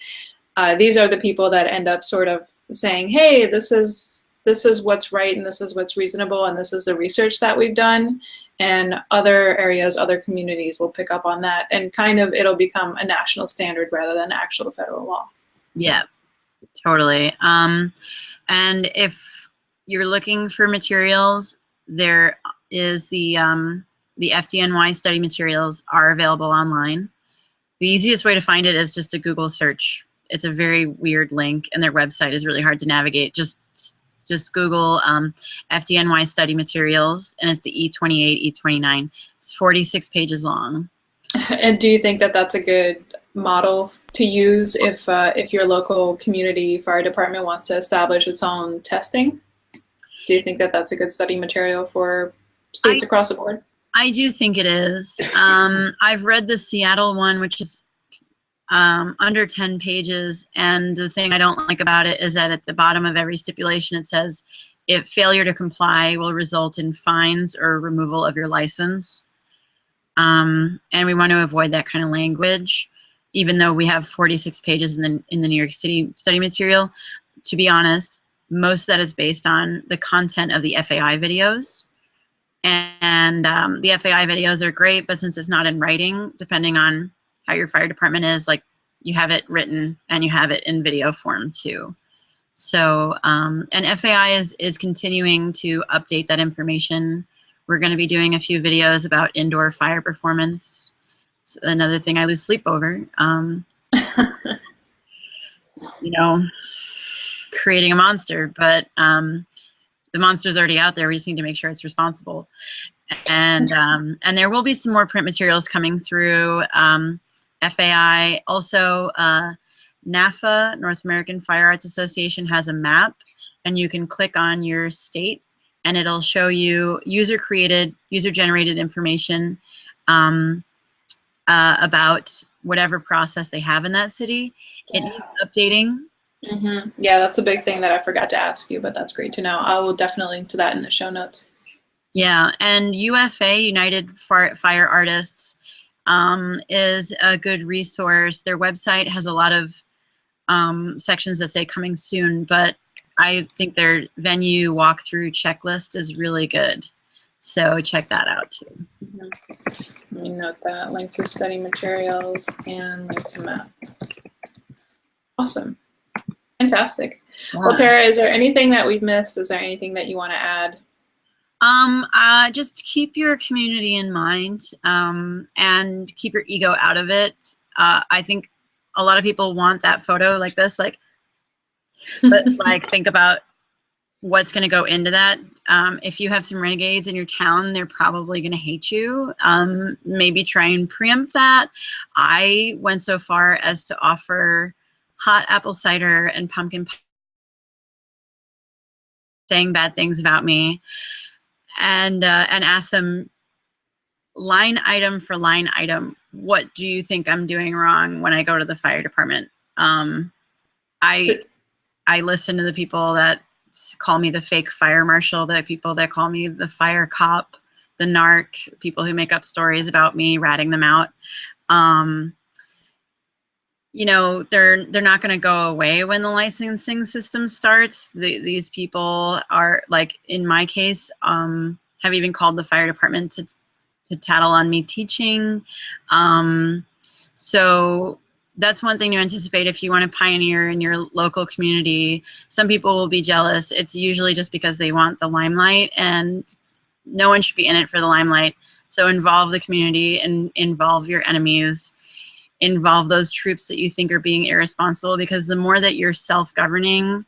These are the people that end up sort of saying, hey, this is what's right and this is what's reasonable and this is the research that we've done. And other areas, other communities will pick up on that and kind of it'll become a national standard rather than actual federal law. Yeah, totally. And if you're looking for materials, there is the FDNY study materials are available online. The easiest way to find it is just a Google search. It's a very weird link and their website is really hard to navigate. Just Google FDNY study materials, and it's the E28, E29. It's 46 pages long. And do you think that that's a good model to use if your local community fire department wants to establish its own testing? Do you think that that's a good study material for states across the board? I do think it is. I've read the Seattle one, which is under 10 pages, and the thing I don't like about it is that at the bottom of every stipulation it says if failure to comply will result in fines or removal of your license, and we want to avoid that kind of language, even though we have 46 pages in the New York City study material. To be honest, most of that is based on the content of the FAI videos, and the FAI videos are great, but since it's not in writing, depending on how your fire department is, like you have it written and you have it in video form too. So, and FAI is continuing to update that information. We're going to be doing a few videos about indoor fire performance. It's another thing I lose sleep over. You know, creating a monster, but the monster's already out there. We just need to make sure it's responsible. And there will be some more print materials coming through. FAI, also NAFA, North American Fire Arts Association, has a map, and you can click on your state, and it'll show you user-created, user-generated information about whatever process they have in that city. It needs updating. Mm-hmm. Yeah, that's a big thing that I forgot to ask you, but that's great to know. I will definitely link to that in the show notes. Yeah, and UFA, United Fire Artists, is a good resource. Their website has a lot of sections that say coming soon, but I think their venue walkthrough checklist is really good. So check that out too. Mm-hmm. Let me note that. Link to study materials and link to map. Awesome. Fantastic. Yeah. Well, Tara, is there anything that we've missed? Is there anything that you want to add? Just keep your community in mind, and keep your ego out of it. I think a lot of people want that photo like this, like, but like think about what's going to go into that. If you have some renegades in your town, they're probably going to hate you. Maybe try and preempt that. I went so far as to offer hot apple cider and pumpkin pie, saying bad things about me, and ask them line item for line item, what do you think I'm doing wrong when I go to the fire department? I listen to the people that call me the fake fire marshal, the people that call me the fire cop, the narc, people who make up stories about me, ratting them out. You know, they're not going to go away when the licensing system starts. These people are, like in my case, have even called the fire department to tattle on me teaching. So that's one thing to anticipate if you want to pioneer in your local community. Some people will be jealous. It's usually just because they want the limelight, and no one should be in it for the limelight. So involve the community and involve your enemies. Involve those troops that you think are being irresponsible, because the more that you're self-governing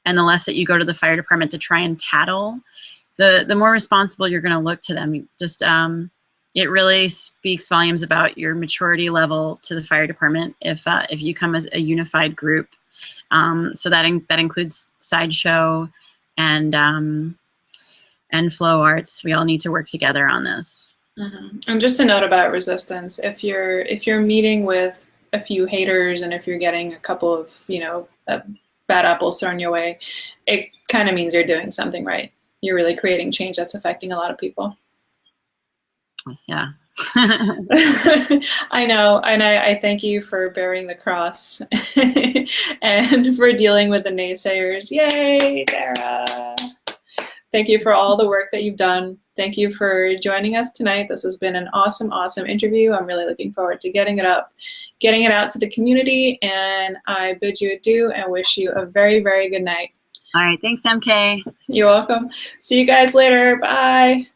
and the less that you go to the fire department to try and tattle, the more responsible you're going to look to them. Just it really speaks volumes about your maturity level to the fire department if you come as a unified group. So that includes sideshow and flow arts. We all need to work together on this. Mm-hmm. And just a note about resistance: if you're meeting with a few haters, and if you're getting a couple of bad apples thrown your way, it kind of means you're doing something right. You're really creating change that's affecting a lot of people. Yeah. I know, and I thank you for bearing the cross and for dealing with the naysayers. Yay, Tara! Thank you for all the work that you've done. Thank you for joining us tonight. This has been an awesome, awesome interview. I'm really looking forward to getting it out to the community, and I bid you adieu and wish you a very, very good night. All right. Thanks, MK. You're welcome. See you guys later. Bye.